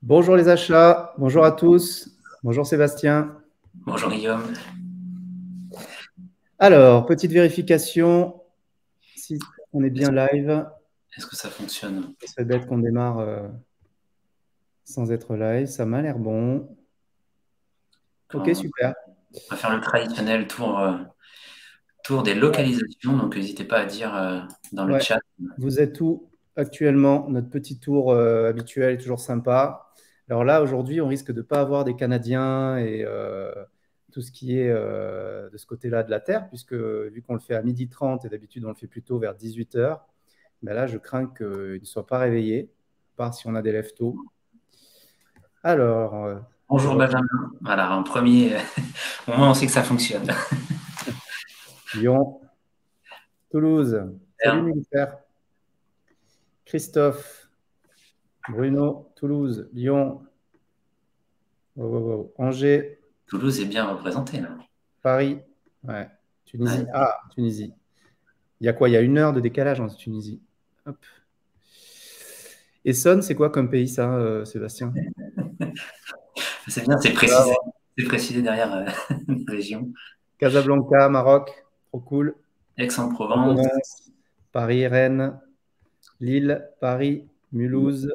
Bonjour les achats, bonjour à tous, bonjour Sébastien. Bonjour Guillaume. Alors, petite vérification, si on est bien live, Est-ce que ça fonctionne? ce serait bête qu'on démarre sans être live, ça m'a l'air bon. Ok, On super. va faire le traditionnel tour des localisations, donc n'hésitez pas à dire dans le Ouais, chat. vous êtes où actuellement? Notre petit tour habituel est toujours sympa. Alors là, aujourd'hui, on risque de ne pas avoir des Canadiens et tout ce qui est de ce côté-là de la Terre, puisque vu qu'on le fait à 12h30 et d'habitude on le fait plutôt vers 18h, ben là, je crains qu'ils ne soient pas réveillés, à part si on a des lève tôt. Alors, je Bonjour vois Benjamin. Voilà, un premier, au moins on sait que ça fonctionne. Lyon, Toulouse. Salut, Militaire. Christophe, Bruno, Toulouse, Lyon, Angers, Toulouse est bien représenté là. Paris, ouais. Ouais. Tunisie. Ah, Tunisie. Il y a quoi? Il y a 1 heure de décalage en Tunisie. Hop. Essonne, c'est quoi comme pays ça, Sébastien? C'est bien, c'est précisé derrière la région. Casablanca, Maroc, trop cool. Aix-en-Provence, Provence, Paris, Rennes, Lille, Paris, Mulhouse.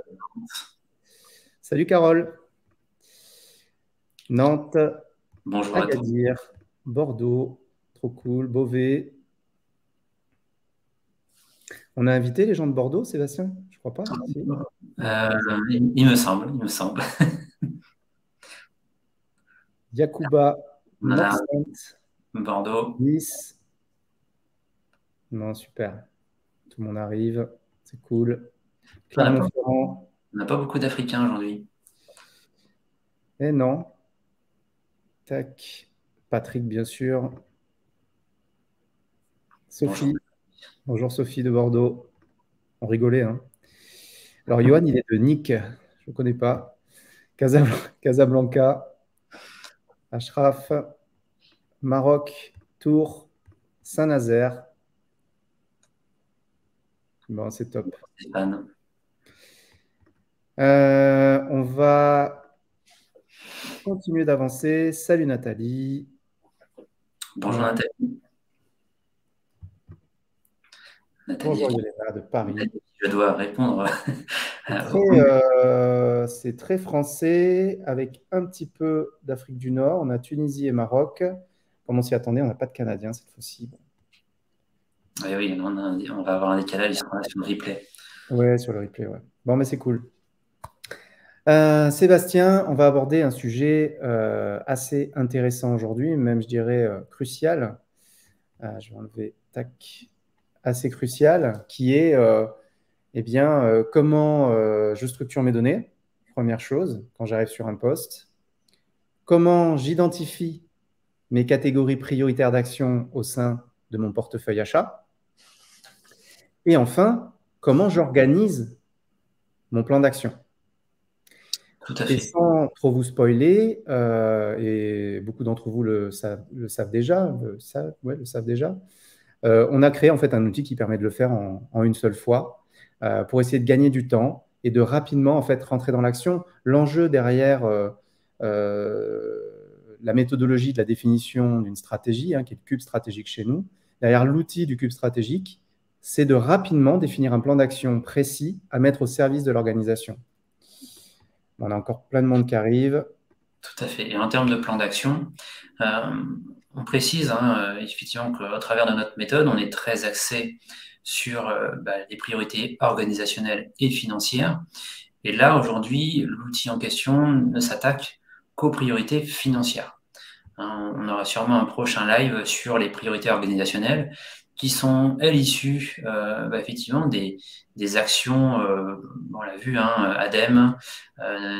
Salut Carole. Nantes, bonjour à tous. Agadir, Bordeaux, trop cool. Beauvais. On a invité les gens de Bordeaux, Sébastien? Je crois pas. Si. Non, on les a. Il me semble, il me semble. Yacouba, On en a Morsainte, Bordeaux. Nice. Non, super. Tout le monde arrive. C'est cool. On n'a pas, Clermont-Ferrand. on n'a pas beaucoup d'Africains aujourd'hui. Eh non. Tac. Patrick, bien sûr. Bonjour. Sophie. Bonjour Sophie de Bordeaux. On rigolait, hein. Alors, Johan, il est de Nick. Je ne connais pas. Casablanca. Ashraf. Maroc. Tours. Saint-Nazaire. Bon, c'est top. Stéphane. On va continuer d'avancer. Salut Nathalie. Bonjour Nathalie. Bonjour Nathalie, Yolena de Paris. je dois répondre. C'est très français, avec un petit peu d'Afrique du Nord. On a Tunisie et Maroc. Comme on s'y attendait, on n'a pas de Canadiens cette fois-ci. Bon. Oui, oui, on va avoir un décalage, ils seront là sur le replay. Ouais, sur le replay, ouais. Bon, mais c'est cool. Sébastien, on va aborder un sujet assez intéressant aujourd'hui, même je dirais crucial. Je vais enlever, tac, assez crucial, qui est comment je structure mes données, première chose, quand j'arrive sur un poste. Comment j'identifie mes catégories prioritaires d'action au sein de mon portefeuille achat. Et enfin, comment j'organise mon plan d'action. Tout à Et fait. sans trop vous spoiler, et beaucoup d'entre vous le savent déjà, on a créé en fait un outil qui permet de le faire en une seule fois pour essayer de gagner du temps et de rapidement en fait rentrer dans l'action. L'enjeu derrière la méthodologie de la définition d'une stratégie, qui est le cube stratégique chez nous, derrière l'outil du cube stratégique, c'est de rapidement définir un plan d'action précis à mettre au service de l'organisation. On a encore plein de monde qui arrive. Tout à fait. Et en termes de plan d'action, on précise effectivement qu'au travers de notre méthode, on est très axé sur les priorités organisationnelles et financières. Et là, aujourd'hui, l'outil en question ne s'attaque qu'aux priorités financières. On aura sûrement un prochain live sur les priorités organisationnelles qui sont, elles, issues effectivement des actions, on l'a vu, ADEME,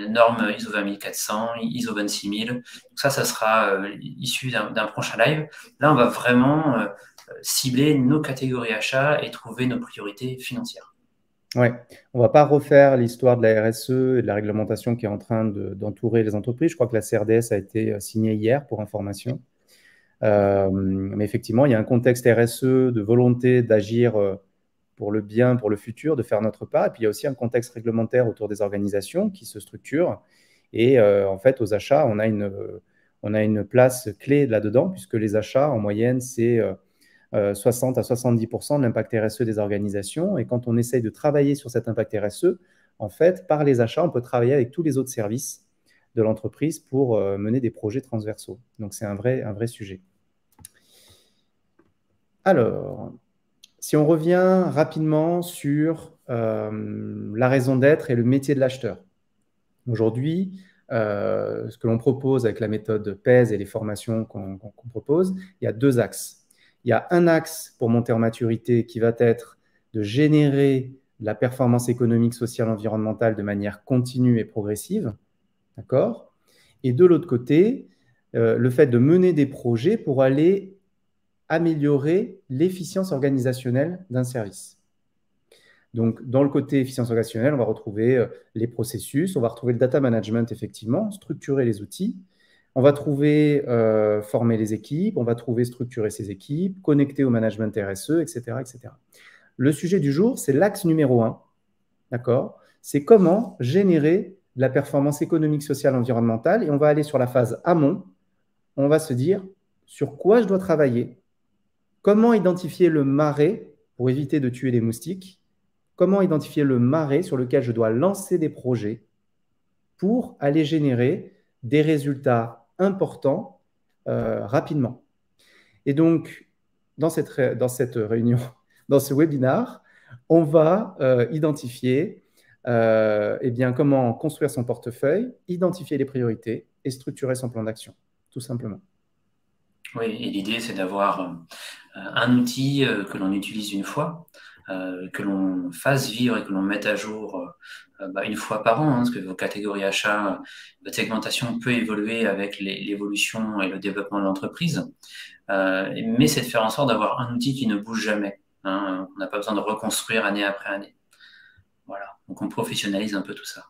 norme ISO 20400, ISO 26000. Donc ça sera issu d'un prochain live. Là, on va vraiment cibler nos catégories achats et trouver nos priorités financières. Ouais, on ne va pas refaire l'histoire de la RSE et de la réglementation qui est en train d'entourer les entreprises. Je crois que la CRDS a été signée hier pour information. Mais effectivement, il y a un contexte RSE de volonté d'agir pour le bien, pour le futur, de faire notre part. Et puis, il y a aussi un contexte réglementaire autour des organisations qui se structurent. Et en fait, aux achats, on a une place clé là-dedans, puisque les achats, en moyenne, c'est 60 à 70% de l'impact RSE des organisations. Et quand on essaye de travailler sur cet impact RSE, en fait, par les achats, on peut travailler avec tous les autres services de l'entreprise pour mener des projets transversaux. Donc, c'est un vrai sujet. Alors, si on revient rapidement sur la raison d'être et le métier de l'acheteur. Aujourd'hui, ce que l'on propose avec la méthode PES et les formations qu'on propose, il y a 2 axes. Il y a un axe pour monter en maturité qui va être de générer de la performance économique, sociale, environnementale de manière continue et progressive. D'accord ? Et de l'autre côté, le fait de mener des projets pour aller améliorer l'efficience organisationnelle d'un service. Donc, dans le côté efficience organisationnelle, on va retrouver les processus, on va retrouver le data management, effectivement, structurer les outils. On va trouver former les équipes, on va trouver structurer ces équipes, connecter au management RSE, etc., etc. Le sujet du jour, c'est l'axe numéro 1, d'accord ? C'est comment générer de la performance économique, sociale, environnementale. Et on va aller sur la phase amont. On va se dire sur quoi je dois travailler, comment identifier le marais pour éviter de tuer les moustiques, comment identifier le marais sur lequel je dois lancer des projets pour aller générer des résultats importants rapidement. Et donc, dans cette réunion, dans ce webinaire, on va identifier eh bien, comment construire son portefeuille, identifier les priorités et structurer son plan d'action, tout simplement. Oui, et l'idée, c'est d'avoir un outil que l'on utilise une fois, que l'on fasse vivre et que l'on mette à jour une fois par an, hein, parce que vos catégories achats, votre segmentation peut évoluer avec l'évolution et le développement de l'entreprise, mais c'est de faire en sorte d'avoir un outil qui ne bouge jamais. Hein, on n'a pas besoin de reconstruire année après année. Voilà, donc on professionnalise un peu tout ça.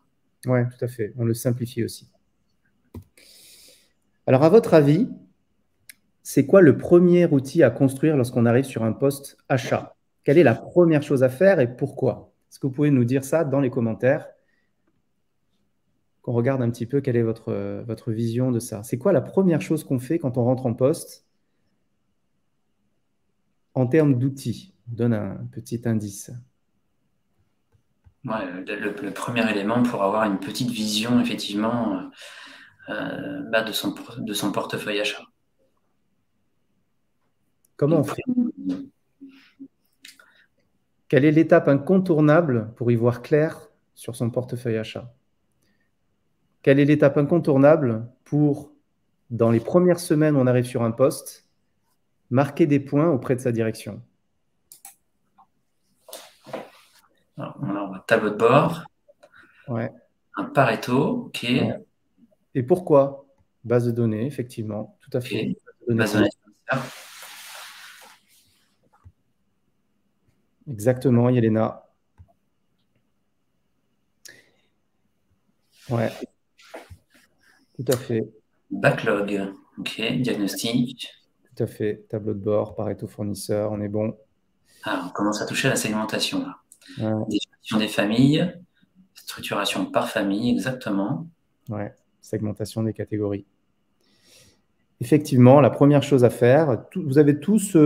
Oui, tout à fait. On le simplifie aussi. Alors, à votre avis, c'est quoi le premier outil à construire lorsqu'on arrive sur un poste achat? Quelle est la première chose à faire et pourquoi? Est-ce que vous pouvez nous dire ça dans les commentaires? Qu'on regarde un petit peu quelle est votre vision de ça. C'est quoi la première chose qu'on fait quand on rentre en poste en termes d'outils? On donne un petit indice. Ouais, le premier élément pour avoir une petite vision, effectivement, de son portefeuille achat. Comment on fait? Quelle est l'étape incontournable pour y voir clair sur son portefeuille achat? Quelle est l'étape incontournable pour, dans les premières semaines où on arrive sur un poste, marquer des points auprès de sa direction? Alors, on a un tableau de bord, ouais. Un Pareto, ok. Ouais. Et pourquoi? Base de données, effectivement, tout à fait. Base de données. Exactement, Yelena. Ouais, tout à fait. Backlog, ok. Diagnostic. Tout à fait. Tableau de bord, Pareto fournisseur, on est bon. Ah, on commence à toucher à la segmentation là. Ouais. Définition des familles, structuration par famille, exactement. Ouais, segmentation des catégories. Effectivement, la première chose à faire, vous avez tous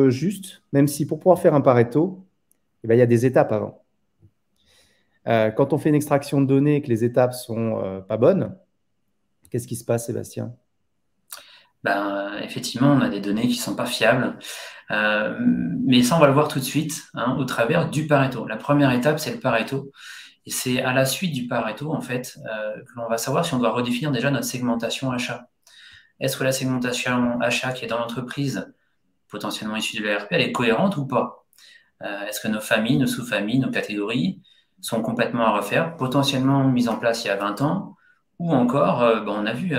juste, même si pour pouvoir faire un Pareto, eh ben, il y a des étapes avant. Quand on fait une extraction de données et que les étapes ne sont pas bonnes, qu'est-ce qui se passe, Sébastien? Effectivement, on a des données qui ne sont pas fiables. Mais ça, on va le voir tout de suite au travers du Pareto. La première étape, c'est le Pareto. Et c'est à la suite du Pareto, en fait, que l'on va savoir si on doit redéfinir déjà notre segmentation achat. Est-ce que la segmentation achat qui est dans l'entreprise, potentiellement issue de l'ERP, elle est cohérente ou pas? Est-ce que nos familles, nos sous-familles, nos catégories sont complètement à refaire, potentiellement mises en place il y a 20 ans, ou encore, on a vu,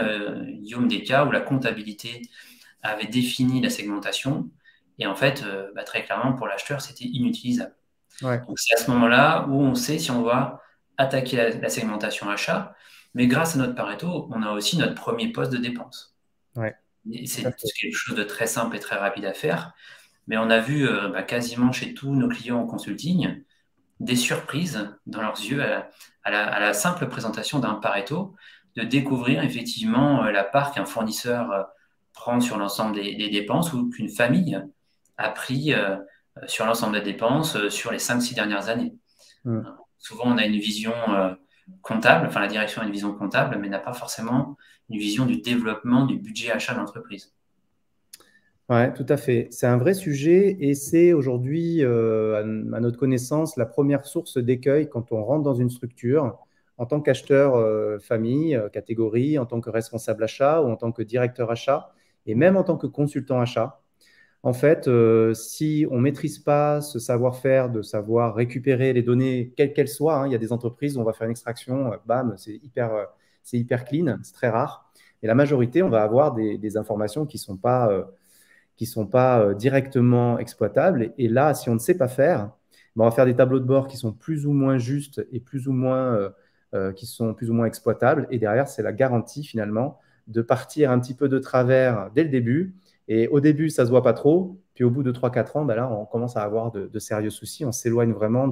Guillaume, des cas où la comptabilité avait défini la segmentation, et en fait, très clairement, pour l'acheteur, c'était inutilisable. Ouais. Donc, c'est à ce moment-là où on sait si on va attaquer la segmentation achat, mais grâce à notre Pareto, on a aussi notre premier poste de dépense. Ouais. Et c'est quelque chose de très simple et très rapide à faire, Mais on a vu quasiment chez tous nos clients en consulting des surprises dans leurs yeux à la simple présentation d'un Pareto, de découvrir effectivement la part qu'un fournisseur prend sur l'ensemble des dépenses ou qu'une famille a pris sur l'ensemble des dépenses sur les 5-6 dernières années. Mm. Souvent, on a une vision comptable, enfin la direction a une vision comptable, mais n'a pas forcément une vision du développement du budget achat de l'entreprise. Ouais, tout à fait. C'est un vrai sujet et c'est aujourd'hui, à notre connaissance, la première source d'écueil quand on rentre dans une structure en tant qu'acheteur famille, catégorie, en tant que responsable achat ou en tant que directeur achat et même en tant que consultant achat. En fait, si on ne maîtrise pas ce savoir-faire de savoir récupérer les données, quelles qu'elles soient, hein, il y a des entreprises où on va faire une extraction, bam, c'est hyper clean, c'est très rare. Et la majorité, on va avoir des informations qui sont pas directement exploitables. Et là, si on ne sait pas faire, ben, on va faire des tableaux de bord qui sont plus ou moins justes et qui sont plus ou moins exploitables. Et derrière, c'est la garantie finalement de partir un petit peu de travers dès le début. Et au début, ça ne se voit pas trop. Puis au bout de 3-4 ans, ben là, on commence à avoir de sérieux soucis. On s'éloigne vraiment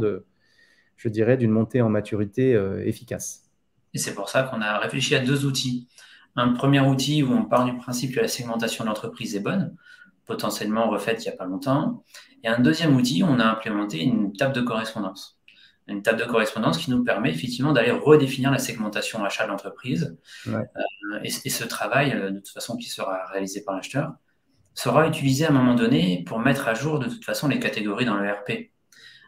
je dirais, d'une montée en maturité efficace. Et c'est pour ça qu'on a réfléchi à 2 outils. Un premier outil où on part du principe que la segmentation de l'entreprise est bonne, potentiellement refaite il n'y a pas longtemps. Et un deuxième outil, on a implémenté une table de correspondance. Une table de correspondance qui nous permet effectivement d'aller redéfinir la segmentation achat de l'entreprise. Ouais, Et ce travail, de toute façon, qui sera réalisé par l'acheteur, sera utilisé à un moment donné pour mettre à jour de toute façon les catégories dans le RP.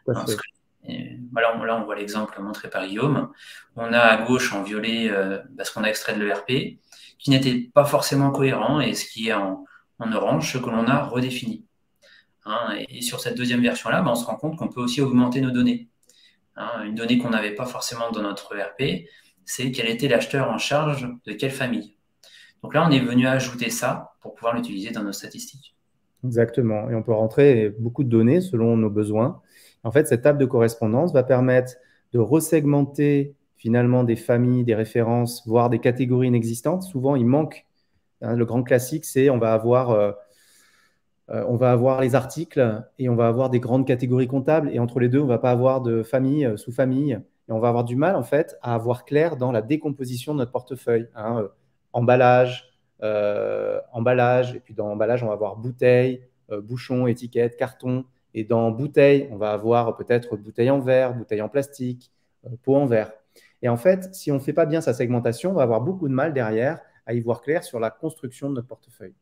tout à Parce fait. que, voilà, là, on voit l'exemple montré par Guillaume. On a à gauche en violet ce qu'on a extrait de l'ERP, qui n'était pas forcément cohérent, et ce qui est en orange, ce que l'on a redéfini. Hein, et sur cette deuxième version-là, on se rend compte qu'on peut aussi augmenter nos données. Hein, une donnée qu'on n'avait pas forcément dans notre ERP, c'est quel était l'acheteur en charge de quelle famille. Donc là, on est venu ajouter ça pour pouvoir l'utiliser dans nos statistiques. Exactement. Et on peut rentrer beaucoup de données selon nos besoins. En fait, cette table de correspondance va permettre de resegmenter finalement des familles, des références, voire des catégories inexistantes. Souvent, il manque, hein, le grand classique, c'est on va avoir les articles et on va avoir des grandes catégories comptables. Et entre les deux, on ne va pas avoir de famille, sous-famille. Et on va avoir du mal, en fait, à avoir clair dans la décomposition de notre portefeuille. Hein, emballage, et puis dans emballage, on va avoir bouteille, bouchon, étiquette, carton. Et dans bouteille, on va avoir peut-être bouteille en verre, bouteille en plastique, pot en verre. Et en fait, si on ne fait pas bien sa segmentation, on va avoir beaucoup de mal derrière à y voir clair sur la construction de notre portefeuille.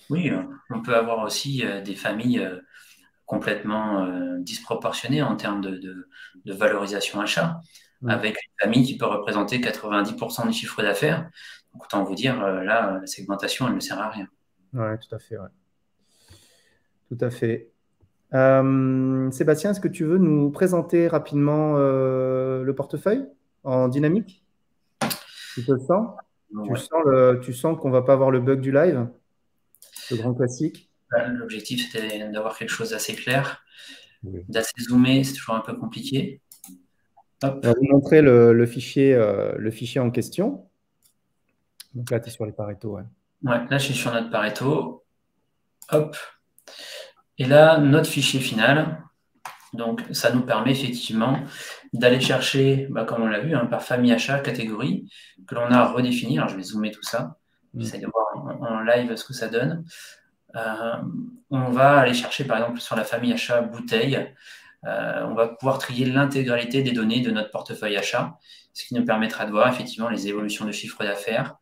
Oui, on peut avoir aussi des familles complètement disproportionnées en termes de valorisation achat, avec une famille qui peut représenter 90% du chiffre d'affaires. Donc, autant vous dire, là, la segmentation, elle ne sert à rien. Oui, tout à fait. Ouais. Tout à fait. Sébastien, est-ce que tu veux nous présenter rapidement le portefeuille en dynamique? Tu te le sens? Ouais. Tu sens qu'on va pas avoir le bug du live, le grand classique? L'objectif, c'était d'avoir quelque chose d'assez clair, Oui. d'assez zoomé, c'est toujours un peu compliqué. Hop. On va vous montrer le fichier en question. Donc là, tu es sur les Pareto. Ouais. Ouais, là, je suis sur notre Pareto. Hop. Et là, notre fichier final. Donc, ça nous permet effectivement d'aller chercher, comme on l'a vu, par famille achat, catégorie, que l'on a redéfini. Alors, je vais zoomer tout ça. J'essaie de voir en live ce que ça donne. On va aller chercher, par exemple, sur la famille achat bouteille. On va pouvoir trier l'intégralité des données de notre portefeuille achat, ce qui nous permettra de voir effectivement les évolutions de chiffre d'affaires,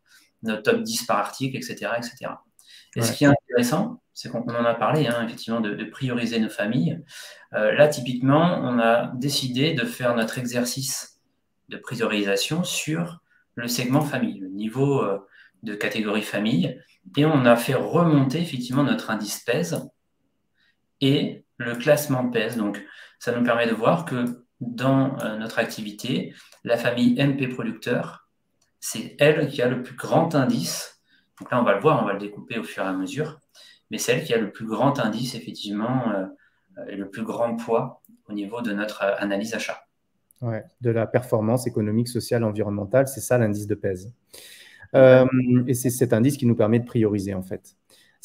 notre top 10 par article, etc. etc. Et ce qui est intéressant, c'est qu'on en a parlé, effectivement, de prioriser nos familles. Là, typiquement, on a décidé de faire notre exercice de priorisation sur le segment famille, le niveau de catégorie famille, et on a fait remonter effectivement notre indice PES et le classement PES. Donc, ça nous permet de voir que dans notre activité, la famille MP producteur, c'est elle qui a le plus grand indice. Donc là, on va le voir, on va le découper au fur et à mesure, mais c'est elle qui a le plus grand indice, effectivement, et le plus grand poids au niveau de notre analyse achat. Ouais, de la performance économique, sociale, environnementale, c'est ça l'indice de PES. Et c'est cet indice qui nous permet de prioriser, en fait.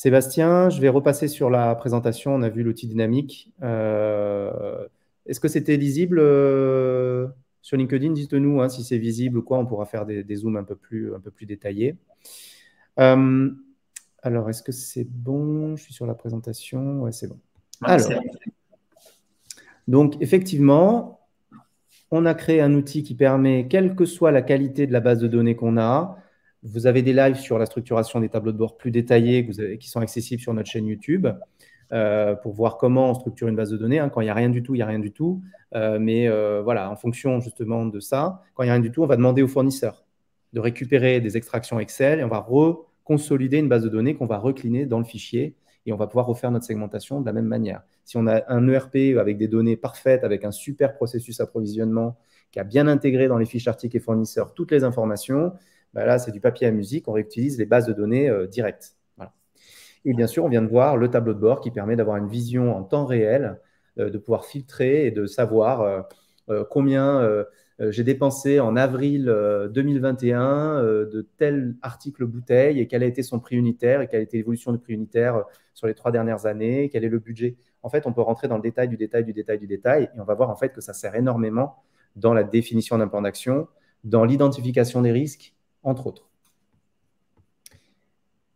Sébastien, je vais repasser sur la présentation. On a vu l'outil dynamique. Est-ce que c'était lisible sur LinkedIn? Dites-nous hein, si c'est visible ou quoi. On pourra faire des zooms un peu plus détaillés. Alors, est-ce que c'est bon? Je suis sur la présentation. Ouais, c'est bon. Ouais, alors, donc, effectivement, on a créé un outil qui permet, quelle que soit la qualité de la base de données qu'on a, vous avez des lives sur la structuration des tableaux de bord plus détaillés qui sont accessibles sur notre chaîne YouTube pour voir comment on structure une base de données. Hein. Quand il n'y a rien du tout, il n'y a rien du tout. Voilà, en fonction justement de ça, quand il n'y a rien du tout, on va demander au fournisseur de récupérer des extractions Excel et on va reconsolider une base de données qu'on va recliner dans le fichier et on va pouvoir refaire notre segmentation de la même manière. Si on a un ERP avec des données parfaites, avec un super processus approvisionnement qui a bien intégré dans les fiches articles et fournisseurs toutes les informations, ben là, c'est du papier à musique, on réutilise les bases de données directes. Voilà. Et bien sûr, on vient de voir le tableau de bord qui permet d'avoir une vision en temps réel, de pouvoir filtrer et de savoir combien j'ai dépensé en avril 2021 de tel article bouteille et quel a été son prix unitaire et quelle a été l'évolution du prix unitaire sur les 3 dernières années, quel est le budget. En fait, on peut rentrer dans le détail du détail du détail du détail et on va voir en fait que ça sert énormément dans la définition d'un plan d'action, dans l'identification des risques, entre autres.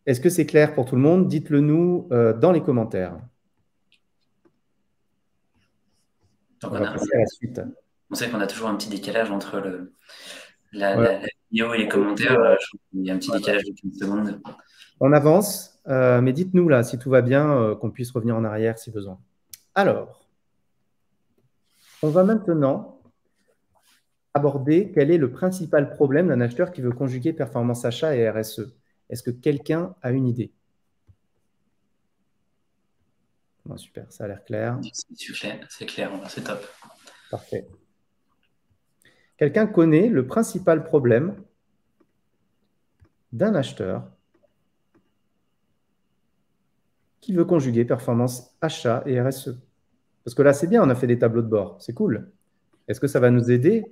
Est-ce que c'est clair pour tout le monde? Dites-le nous dans les commentaires. Donc on va passer à la suite. On sait qu'on a toujours un petit décalage entre la vidéo et les commentaires. Il y a un petit décalage de 15 secondes. On avance, mais dites-nous là, si tout va bien, qu'on puisse revenir en arrière si besoin. Alors, on va maintenant aborder quel est le principal problème d'un acheteur qui veut conjuguer performance achat et RSE. Est-ce que quelqu'un a une idée? Bon, super, ça a l'air clair. C'est clair, c'est top. Parfait. Quelqu'un connaît le principal problème d'un acheteur qui veut conjuguer performance achat et RSE? Parce que là, c'est bien, on a fait des tableaux de bord, c'est cool. Est-ce que ça va nous aider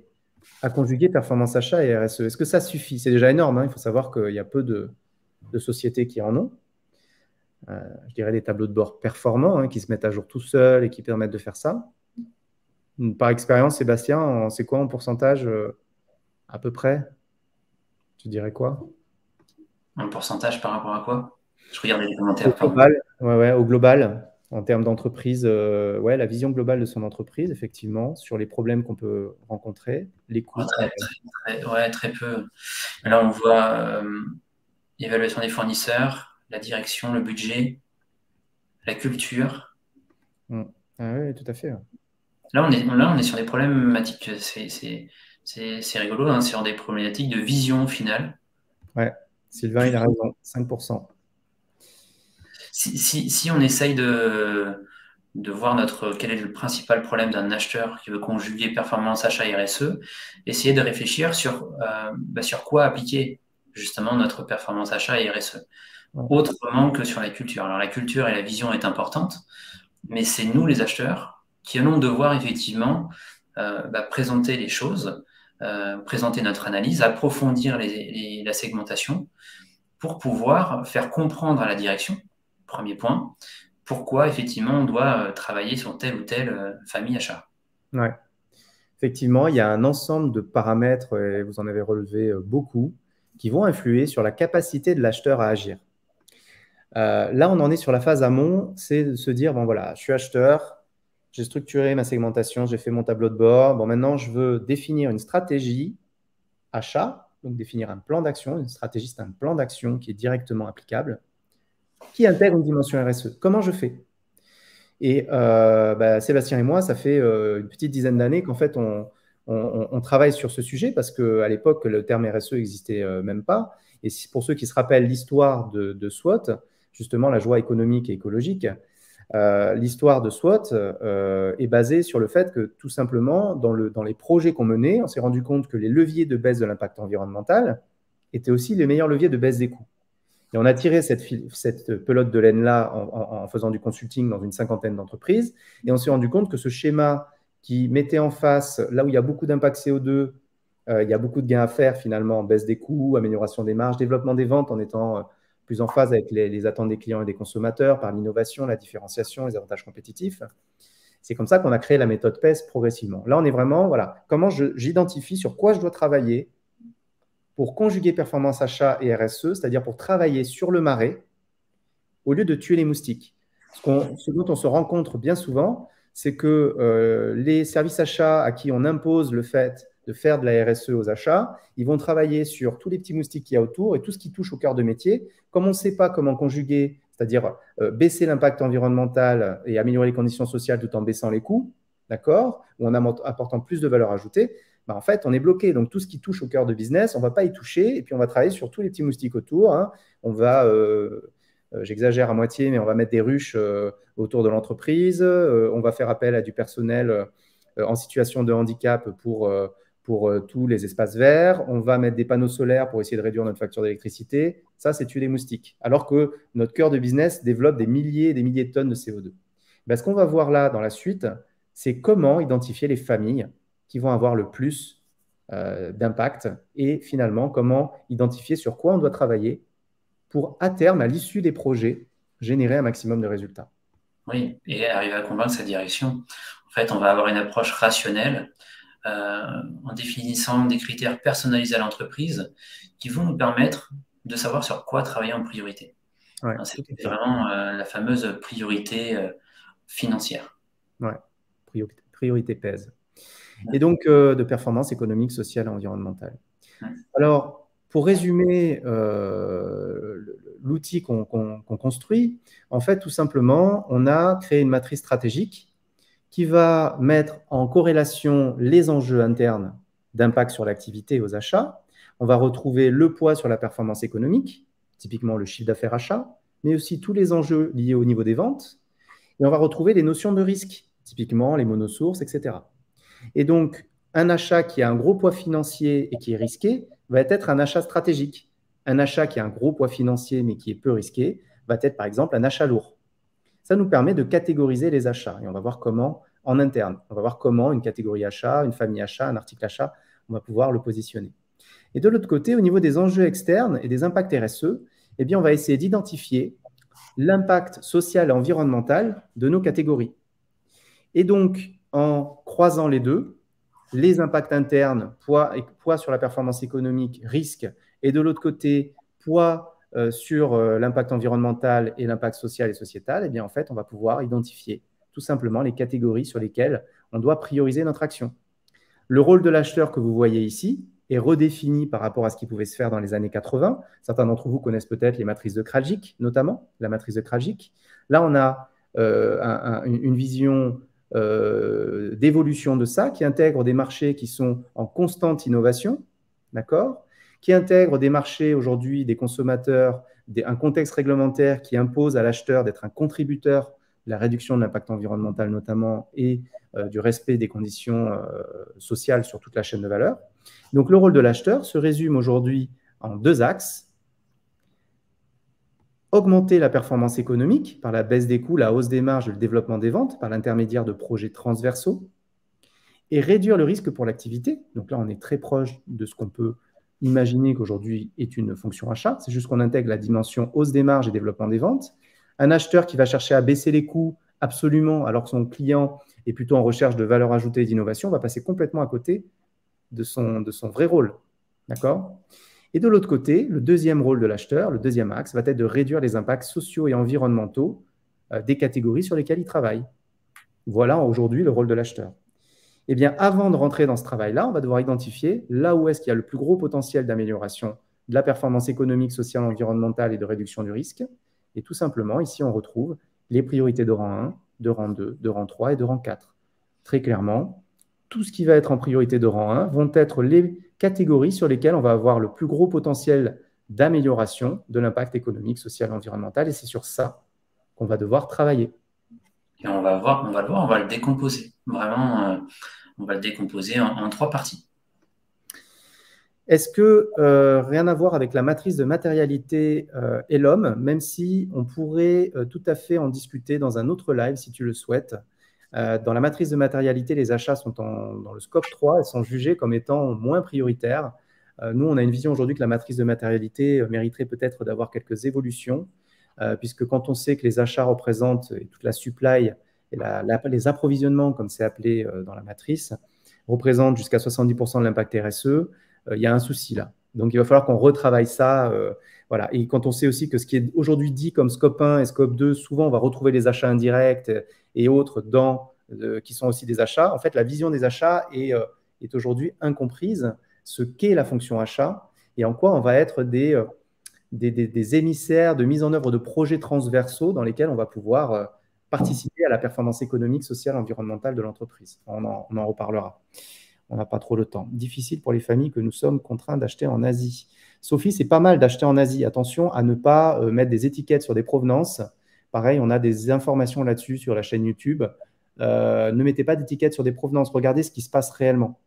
à conjuguer performance achat et RSE? Est-ce que ça suffit? C'est déjà énorme, hein. Il faut savoir qu'il y a peu de sociétés qui en ont. Je dirais des tableaux de bord performants hein, qui se mettent à jour tout seuls et qui permettent de faire ça. Par expérience, Sébastien, c'est quoi en pourcentage à peu près? Tu dirais quoi? Un pourcentage par rapport à quoi? Je regardais les commentaires. Au global, au global, en termes d'entreprise, la vision globale de son entreprise, effectivement, sur les problèmes qu'on peut rencontrer, les coûts. Très peu. Là, on voit l'évaluation des fournisseurs, la direction, le budget, la culture. Ah oui, tout à fait. Là, on est sur des problématiques, c'est rigolo, hein, sur des problématiques de vision finale. Ouais, Sylvain, il a raison, 5%. Si on essaye de voir quel est le principal problème d'un acheteur qui veut conjuguer performance, achat et RSE, essayer de réfléchir sur quoi appliquer justement notre performance, achat et RSE. Ouais. Autrement que sur la culture. Alors la culture et la vision est importante, mais c'est nous les acheteurs qui allons devoir effectivement présenter les choses, présenter notre analyse, approfondir la segmentation pour pouvoir faire comprendre à la direction, premier point, pourquoi effectivement on doit travailler sur telle ou telle famille achat. Ouais. Effectivement, il y a un ensemble de paramètres, et vous en avez relevé beaucoup, qui vont influer sur la capacité de l'acheteur à agir. Là, on en est sur la phase amont, c'est de se dire, bon voilà, je suis acheteur, j'ai structuré ma segmentation, j'ai fait mon tableau de bord, bon maintenant je veux définir une stratégie achat, donc définir un plan d'action. Une stratégie, c'est un plan d'action qui est directement applicable, qui intègre une dimension RSE. Comment je fais? Et Sébastien et moi, ça fait une petite dizaine d'années qu'en fait, on travaille sur ce sujet parce qu'à l'époque, le terme RSE n'existait même pas. Et pour ceux qui se rappellent l'histoire de SWOT, justement la joie économique et écologique, l'histoire de SWOT est basée sur le fait que tout simplement, dans les projets qu'on menait, on s'est rendu compte que les leviers de baisse de l'impact environnemental étaient aussi les meilleurs leviers de baisse des coûts. Et on a tiré cette pelote de laine-là en faisant du consulting dans une 50aine d'entreprises. Et on s'est rendu compte que ce schéma qui mettait en face, là où il y a beaucoup d'impact CO2, il y a beaucoup de gains à faire finalement, baisse des coûts, amélioration des marges, développement des ventes en étant plus en phase avec les attentes des clients et des consommateurs, par l'innovation, la différenciation, les avantages compétitifs. C'est comme ça qu'on a créé la méthode PES progressivement. Là, on est vraiment, voilà, comment j'identifie sur quoi je dois travailler pour conjuguer performance achat et RSE, c'est-à-dire pour travailler sur le marais au lieu de tuer les moustiques. Ce dont on se rend compte bien souvent, c'est que les services achats à qui on impose le fait de faire de la RSE aux achats, ils vont travailler sur tous les petits moustiques qu'il y a autour et tout ce qui touche au cœur de métier. Comme on ne sait pas comment conjuguer, c'est-à-dire baisser l'impact environnemental et améliorer les conditions sociales tout en baissant les coûts, d'accord, ou en apportant plus de valeur ajoutée, bah en fait, on est bloqué. Donc, tout ce qui touche au cœur de business, on ne va pas y toucher et puis on va travailler sur tous les petits moustiques autour. Hein. On va j'exagère à moitié, mais on va mettre des ruches autour de l'entreprise. On va faire appel à du personnel en situation de handicap pour tous les espaces verts. On va mettre des panneaux solaires pour essayer de réduire notre facture d'électricité. Ça, c'est tuer les moustiques. Alors que notre cœur de business développe des milliers et des milliers de tonnes de CO2. Ben, ce qu'on va voir là dans la suite, c'est comment identifier les familles qui vont avoir le plus d'impact et finalement comment identifier sur quoi on doit travailler pour, à terme, à l'issue des projets, générer un maximum de résultats. Oui, et arriver à convaincre sa direction. En fait, on va avoir une approche rationnelle en définissant des critères personnalisés à l'entreprise qui vont nous permettre de savoir sur quoi travailler en priorité. Ouais, c'est vraiment la fameuse priorité financière. Ouais, priorité pèse. Et donc, de performance économique, sociale et environnementale. Alors, pour résumer l'outil qu'on construit, en fait, tout simplement, on a créé une matrice stratégique qui va mettre en corrélation les enjeux internes d'impact sur l'activité et aux achats. On va retrouver le poids sur la performance économique, typiquement le chiffre d'affaires achat, mais aussi tous les enjeux liés au niveau des ventes. Et on va retrouver les notions de risque, typiquement les monosources, etc. Et donc, un achat qui a un gros poids financier et qui est risqué va être un achat stratégique. Un achat qui a un gros poids financier mais qui est peu risqué va être par exemple un achat lourd. Ça nous permet de catégoriser les achats et on va voir comment en interne. On va voir comment une catégorie achat, une famille achat, un article achat, on va pouvoir le positionner. Et de l'autre côté, au niveau des enjeux externes et des impacts RSE, eh bien, on va essayer d'identifier l'impact social et environnemental de nos catégories. Et donc, en croisant les deux, les impacts internes, poids sur la performance économique, risque, et de l'autre côté, poids sur l'impact environnemental et l'impact social et sociétal, eh bien, en fait, on va pouvoir identifier tout simplement les catégories sur lesquelles on doit prioriser notre action. Le rôle de l'acheteur que vous voyez ici est redéfini par rapport à ce qui pouvait se faire dans les années 80. Certains d'entre vous connaissent peut-être les matrices de Krajcik, notamment la matrice de Krajcik. Là, on a une vision d'évolution de ça, qui intègre des marchés qui sont en constante innovation, d'accord, qui intègre des marchés aujourd'hui, des consommateurs, un contexte réglementaire qui impose à l'acheteur d'être un contributeur de la réduction de l'impact environnemental notamment et du respect des conditions sociales sur toute la chaîne de valeur. Donc le rôle de l'acheteur se résume aujourd'hui en deux axes. Augmenter la performance économique par la baisse des coûts, la hausse des marges et le développement des ventes par l'intermédiaire de projets transversaux et réduire le risque pour l'activité. Donc là, on est très proche de ce qu'on peut imaginer qu'aujourd'hui est une fonction achat. C'est juste qu'on intègre la dimension hausse des marges et développement des ventes. Un acheteur qui va chercher à baisser les coûts absolument alors que son client est plutôt en recherche de valeur ajoutée et d'innovation va passer complètement à côté de son vrai rôle. D'accord ? Et de l'autre côté, le deuxième rôle de l'acheteur, le deuxième axe, va être de réduire les impacts sociaux et environnementaux des catégories sur lesquelles il travaille. Voilà aujourd'hui le rôle de l'acheteur. Eh bien, avant de rentrer dans ce travail-là, on va devoir identifier là où est-ce qu'il y a le plus gros potentiel d'amélioration de la performance économique, sociale, environnementale et de réduction du risque. Et tout simplement, ici, on retrouve les priorités de rang 1, de rang 2, de rang 3 et de rang 4. Très clairement, tout ce qui va être en priorité de rang 1 vont être les catégories sur lesquelles on va avoir le plus gros potentiel d'amélioration de l'impact économique, social et environnemental. Et c'est sur ça qu'on va devoir travailler. Et on va le décomposer. Vraiment, on va le décomposer en trois parties. Est-ce que, rien à voir avec la matrice de matérialité et l'homme, même si on pourrait tout à fait en discuter dans un autre live si tu le souhaites. Dans la matrice de matérialité, les achats sont dans le scope 3, elles sont jugées comme étant moins prioritaires Nous, on a une vision aujourd'hui que la matrice de matérialité mériterait peut-être d'avoir quelques évolutions, puisque quand on sait que les achats représentent et toute la supply et les approvisionnements, comme c'est appelé dans la matrice, représentent jusqu'à 70% de l'impact RSE, il y a un souci là. Donc, il va falloir qu'on retravaille ça. Voilà. Et quand on sait aussi que ce qui est aujourd'hui dit comme scope 1 et scope 2, souvent, on va retrouver les achats indirects et autres qui sont aussi des achats. En fait, la vision des achats est aujourd'hui incomprise, ce qu'est la fonction achat et en quoi on va être des émissaires de mise en œuvre de projets transversaux dans lesquels on va pouvoir participer à la performance économique, sociale, environnementale de l'entreprise. On en reparlera. On n'a pas trop le temps. Difficile pour les familles que nous sommes contraints d'acheter en Asie. Sophie, c'est pas mal d'acheter en Asie. Attention à ne pas mettre des étiquettes sur des provenances. Pareil, on a des informations là-dessus sur la chaîne YouTube. Ne mettez pas d'étiquettes sur des provenances. Regardez ce qui se passe réellement.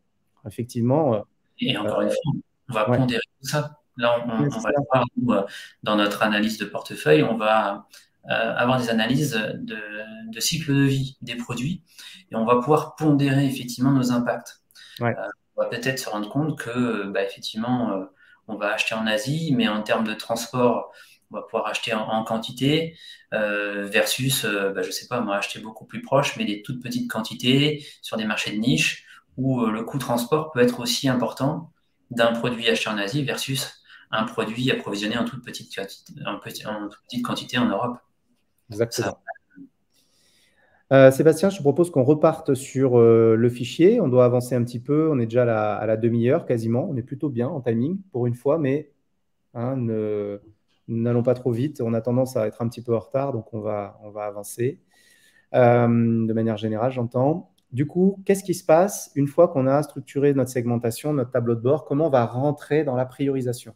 Effectivement. Et encore une fois, on va ouais. pondérer tout ça. Là, on Ouais, va le voir, nous, dans notre analyse de portefeuille, on va avoir des analyses de cycle de vie des produits et on va pouvoir pondérer effectivement nos impacts. ouais. On va peut-être se rendre compte que, effectivement, on va acheter en Asie, mais en termes de transport, on va pouvoir acheter en quantité versus, je sais pas, moi, acheter beaucoup plus proche, mais des toutes petites quantités sur des marchés de niche où le coût transport peut être aussi important d'un produit acheté en Asie versus un produit approvisionné en toute petite quantité en Europe. Exactement. Sébastien, je te propose qu'on reparte sur le fichier. On doit avancer un petit peu. On est déjà à la demi-heure quasiment. On est plutôt bien en timing pour une fois, mais n'allons pas trop vite. On a tendance à être un petit peu en retard, donc on va avancer. De manière générale, j'entends. Du coup, qu'est-ce qui se passe une fois qu'on a structuré notre segmentation, notre tableau de bord? Comment on va rentrer dans la priorisation?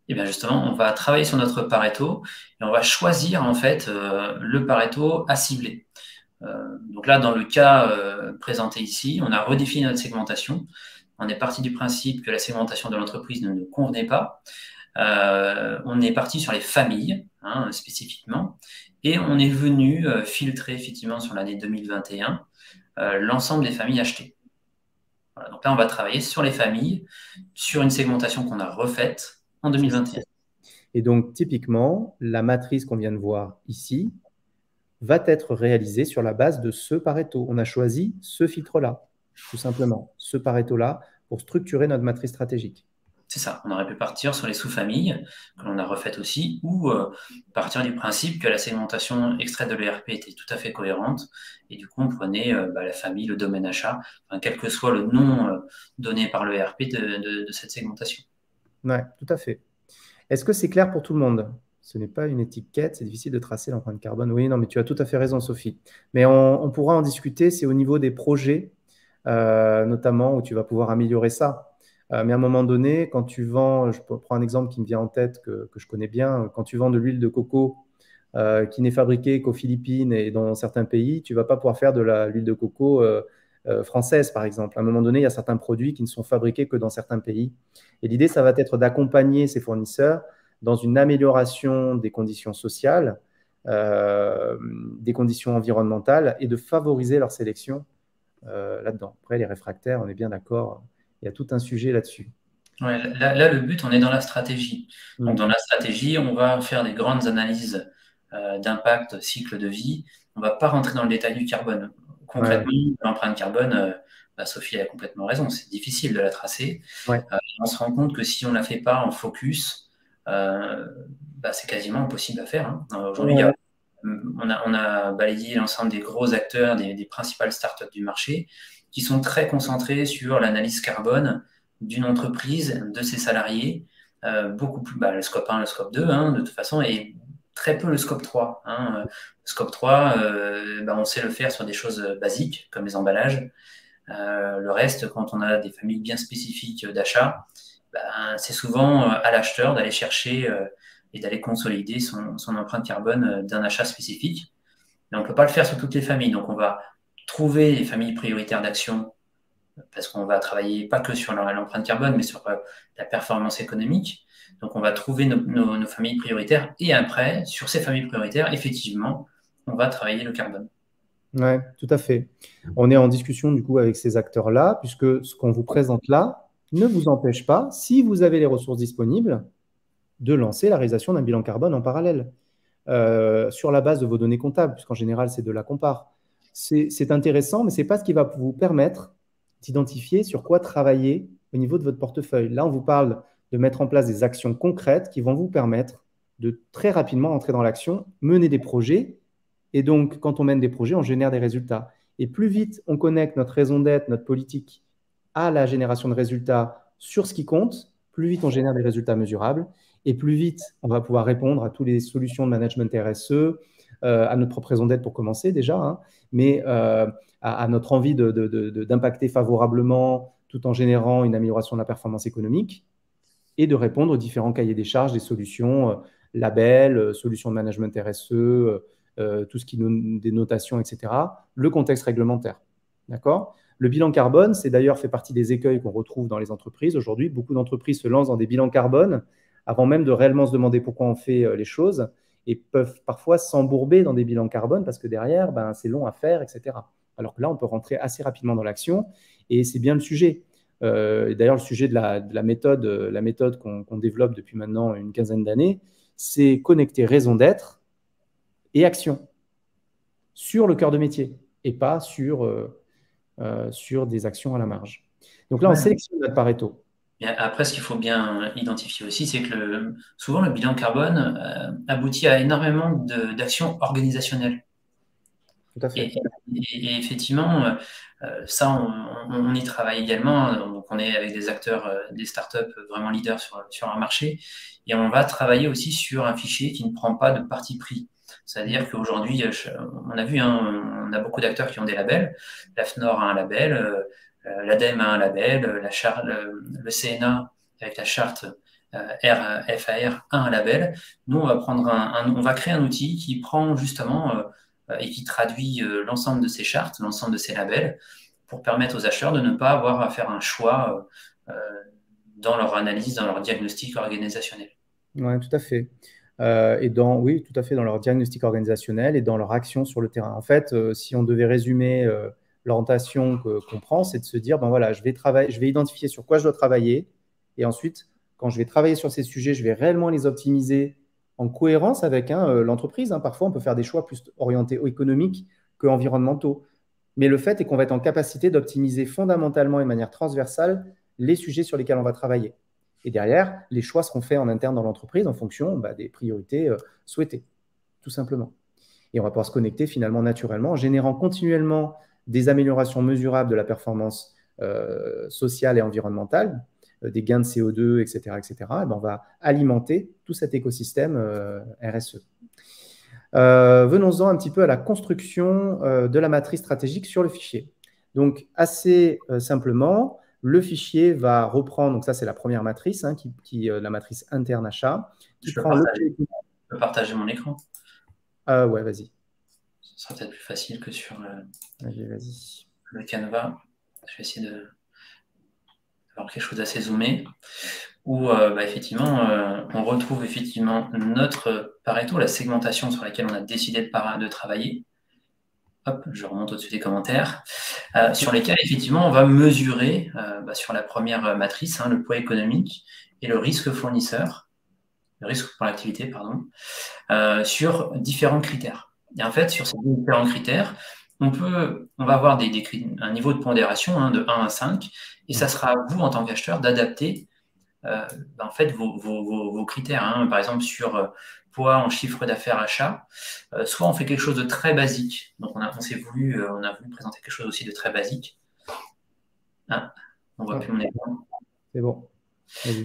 Et bien justement, on va travailler sur notre Pareto et on va choisir en fait le Pareto à cibler. Donc là, dans le cas présenté ici, on a redéfini notre segmentation. On est parti du principe que la segmentation de l'entreprise ne nous convenait pas. On est parti sur les familles, spécifiquement, et on est venu filtrer effectivement sur l'année 2021 l'ensemble des familles achetées. Voilà, donc là, on va travailler sur les familles, sur une segmentation qu'on a refaite en 2021. Et donc, typiquement, la matrice qu'on vient de voir ici va être réalisée sur la base de ce Pareto. On a choisi ce filtre-là, tout simplement, ce Pareto-là, pour structurer notre matrice stratégique. C'est ça, on aurait pu partir sur les sous-familles, que l'on a refaites aussi, ou partir du principe que la segmentation extraite de l'ERP était tout à fait cohérente, et du coup on prenait la famille, le domaine achat, quel que soit le nom donné par l'ERP de cette segmentation. Oui, tout à fait. Est-ce que c'est clair pour tout le monde? Ce n'est pas une étiquette, c'est difficile de tracer l'empreinte carbone. Oui, non, mais tu as tout à fait raison, Sophie. Mais on pourra en discuter, c'est au niveau des projets, notamment, où tu vas pouvoir améliorer ça. Mais à un moment donné, quand tu vends, je prends un exemple qui me vient en tête, que je connais bien, quand tu vends de l'huile de coco qui n'est fabriquée qu'aux Philippines et dans certains pays, tu ne vas pas pouvoir faire de l'huile de coco française, par exemple. À un moment donné, il y a certains produits qui ne sont fabriqués que dans certains pays. Et l'idée, ça va être d'accompagner ces fournisseurs dans une amélioration des conditions sociales, des conditions environnementales et de favoriser leur sélection là-dedans. Après, les réfractaires, on est bien d'accord, il y a tout un sujet là-dessus. Ouais, là, le but, on est dans la stratégie. Donc, dans la stratégie, on va faire des grandes analyses d'impact, cycle de vie. On ne va pas rentrer dans le détail du carbone. Concrètement, l'empreinte carbone, Sophie a complètement raison, c'est difficile de la tracer. Ouais. On se rend compte que si on ne la fait pas en focus, c'est quasiment impossible à faire. Aujourd'hui, on a balayé l'ensemble des gros acteurs, des principales startups du marché, qui sont très concentrés sur l'analyse carbone d'une entreprise, de ses salariés, beaucoup plus le scope 1, le scope 2, de toute façon, et très peu le scope 3. Le scope 3, on sait le faire sur des choses basiques, comme les emballages. Le reste, quand on a des familles bien spécifiques d'achat, c'est souvent à l'acheteur d'aller chercher et d'aller consolider son empreinte carbone d'un achat spécifique. Mais on ne peut pas le faire sur toutes les familles. Donc, on va trouver les familles prioritaires d'action parce qu'on va travailler pas que sur l'empreinte carbone, mais sur la performance économique. Donc, on va trouver nos familles prioritaires et après, sur ces familles prioritaires, effectivement, on va travailler le carbone. Oui, tout à fait. On est en discussion du coup avec ces acteurs-là, puisque ce qu'on vous présente là, ne vous empêche pas, si vous avez les ressources disponibles, de lancer la réalisation d'un bilan carbone en parallèle, sur la base de vos données comptables, puisqu'en général, c'est de la compare. C'est intéressant, mais ce n'est pas ce qui va vous permettre d'identifier sur quoi travailler au niveau de votre portefeuille. Là, on vous parle de mettre en place des actions concrètes qui vont vous permettre de très rapidement entrer dans l'action, mener des projets. Et donc, quand on mène des projets, on génère des résultats. Et plus vite on connecte notre raison d'être, notre politique à la génération de résultats sur ce qui compte, plus vite on génère des résultats mesurables et plus vite on va pouvoir répondre à toutes les solutions de management RSE, à notre propre raison d'être pour commencer déjà, hein, mais à notre envie d'impacter favorablement tout en générant une amélioration de la performance économique et de répondre aux différents cahiers des charges, des solutions, labels, solutions de management RSE, tout ce qui des notations, etc., le contexte réglementaire. D'accord ? Le bilan carbone, c'est d'ailleurs fait partie des écueils qu'on retrouve dans les entreprises. Aujourd'hui, beaucoup d'entreprises se lancent dans des bilans carbone avant même de réellement se demander pourquoi on fait les choses et peuvent parfois s'embourber dans des bilans carbone parce que derrière, ben, c'est long à faire, etc. Alors que là, on peut rentrer assez rapidement dans l'action et c'est bien le sujet. D'ailleurs, le sujet de la méthode qu'on développe depuis maintenant une quinzaine d'années, c'est connecter raison d'être et action sur le cœur de métier et pas sur des actions à la marge. Donc là, on sélectionne notre Pareto. Et après, ce qu'il faut bien identifier aussi, c'est que souvent le bilan carbone aboutit à énormément d'actions organisationnelles. Tout à fait. Et effectivement, ça, on y travaille également. Donc, on est avec des acteurs, des startups vraiment leaders sur un marché. Et on va travailler aussi sur un fichier qui ne prend pas de parti pris. C'est-à-dire qu'aujourd'hui, on a vu, hein, on a beaucoup d'acteurs qui ont des labels. L'AFNOR a un label, l'ADEME a un label, le CNA avec la charte FAR a un label. Nous, on va prendre on va créer un outil qui prend justement et qui traduit l'ensemble de ces chartes, l'ensemble de ces labels, pour permettre aux acheteurs de ne pas avoir à faire un choix dans leur analyse, dans leur diagnostic organisationnel. Oui, tout à fait. Oui, tout à fait, dans leur diagnostic organisationnel et dans leur action sur le terrain. En fait, si on devait résumer l'orientation qu'on prend, c'est de se dire, ben voilà, je vais identifier sur quoi je dois travailler et ensuite, quand je vais travailler sur ces sujets, je vais réellement les optimiser en cohérence avec l'entreprise. Parfois, on peut faire des choix plus orientés économiques qu'environnementaux. Mais le fait est qu'on va être en capacité d'optimiser fondamentalement et de manière transversale les sujets sur lesquels on va travailler. Et derrière, les choix seront faits en interne dans l'entreprise en fonction des priorités souhaitées, tout simplement. Et on va pouvoir se connecter finalement naturellement en générant continuellement des améliorations mesurables de la performance sociale et environnementale, des gains de CO2, etc., etc. Et on va alimenter tout cet écosystème RSE. Venons-en un petit peu à la construction de la matrice stratégique sur le fichier. Donc, assez simplement, le fichier va reprendre, donc ça c'est la première matrice, la matrice interne achat. Je peux partager mon écran. Ouais, vas-y. Ce sera peut-être plus facile que sur vas-y. Le Canva. Je vais essayer d'avoir quelque chose d'assez zoomé, où effectivement, on retrouve effectivement notre Pareto, la segmentation sur laquelle on a décidé de travailler. Hop, je remonte au-dessus des commentaires, sur lesquels effectivement on va mesurer sur la première matrice le poids économique et le risque fournisseur, le risque pour l'activité, pardon, sur différents critères. Et en fait, sur ces différents critères, on va avoir un niveau de pondération de 1 à 5, et ça sera à vous en tant qu'acheteur d'adapter en fait vos critères. Par exemple, sur poids en chiffre d'affaires achat, soit on fait quelque chose de très basique, donc on a voulu présenter quelque chose aussi de très basique. On voit plus mon écran. C'est bon.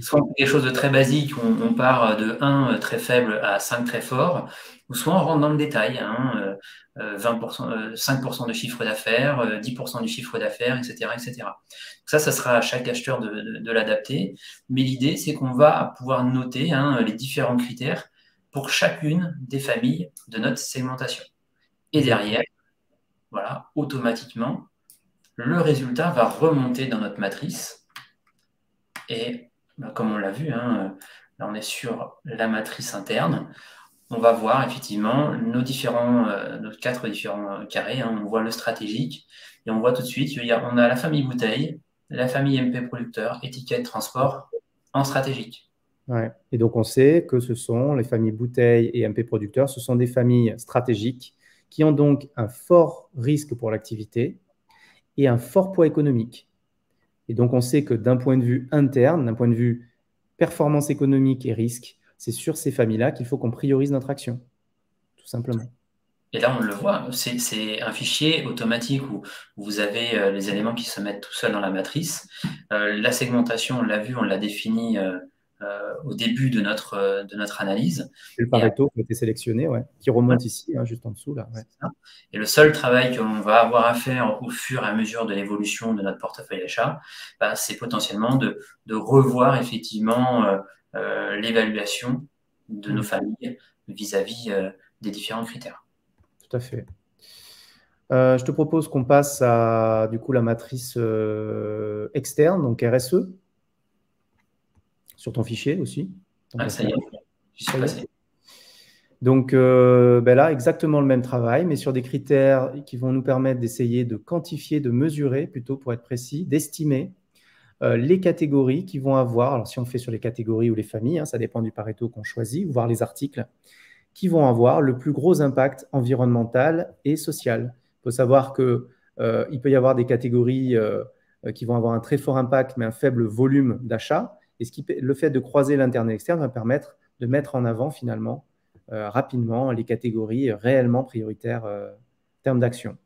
Soit on fait quelque chose de très basique, on part de 1 très faible à 5 très fort, ou soit on rentre dans le détail, 5% de chiffre d'affaires, 10% du chiffre d'affaires, etc., etc. Ça sera à chaque acheteur de l'adapter, mais l'idée, c'est qu'on va pouvoir noter les différents critères pour chacune des familles de notre segmentation. Et derrière, voilà, automatiquement, le résultat va remonter dans notre matrice. Et comme on l'a vu, là on est sur la matrice interne. On va voir effectivement nos 4 différents carrés. On voit le stratégique et on voit tout de suite, on a la famille bouteille, la famille MP producteur, étiquette transport en stratégique. Ouais. Et donc, on sait que ce sont les familles bouteilles et MP producteurs, ce sont des familles stratégiques qui ont donc un fort risque pour l'activité et un fort poids économique. Et donc, on sait que d'un point de vue interne, d'un point de vue performance économique et risque, c'est sur ces familles-là qu'il faut qu'on priorise notre action, tout simplement. Et là, on le voit, c'est un fichier automatique où vous avez les éléments qui se mettent tout seuls dans la matrice. La segmentation, on l'a vu, on l'a définie au début de notre analyse. C'est le Et, Pareto qui a été sélectionné, ouais, qui remonte ici, hein, juste en dessous, là. Ouais. et le seul travail que l'on va avoir à faire au fur et à mesure de l'évolution de notre portefeuille achat, bah, c'est potentiellement de revoir effectivement l'évaluation de nos familles vis-à-vis des différents critères. Tout à fait. Je te propose qu'on passe à du coup la matrice externe, donc RSE, sur ton fichier aussi. Ah, ça y est, j'y suis passé. Donc là, exactement le même travail, mais sur des critères qui vont nous permettre d'essayer de quantifier, de mesurer, plutôt pour être précis, d'estimer les catégories qui vont avoir, alors si on fait sur les catégories ou les familles, hein, ça dépend du Pareto qu'on choisit, ou voir les articles, qui vont avoir le plus gros impact environnemental et social. Il faut savoir qu'il peut y avoir des catégories qui vont avoir un très fort impact, mais un faible volume d'achat. Et le fait de croiser l'interne et l'externe va permettre de mettre en avant finalement rapidement les catégories réellement prioritaires en termes d'action.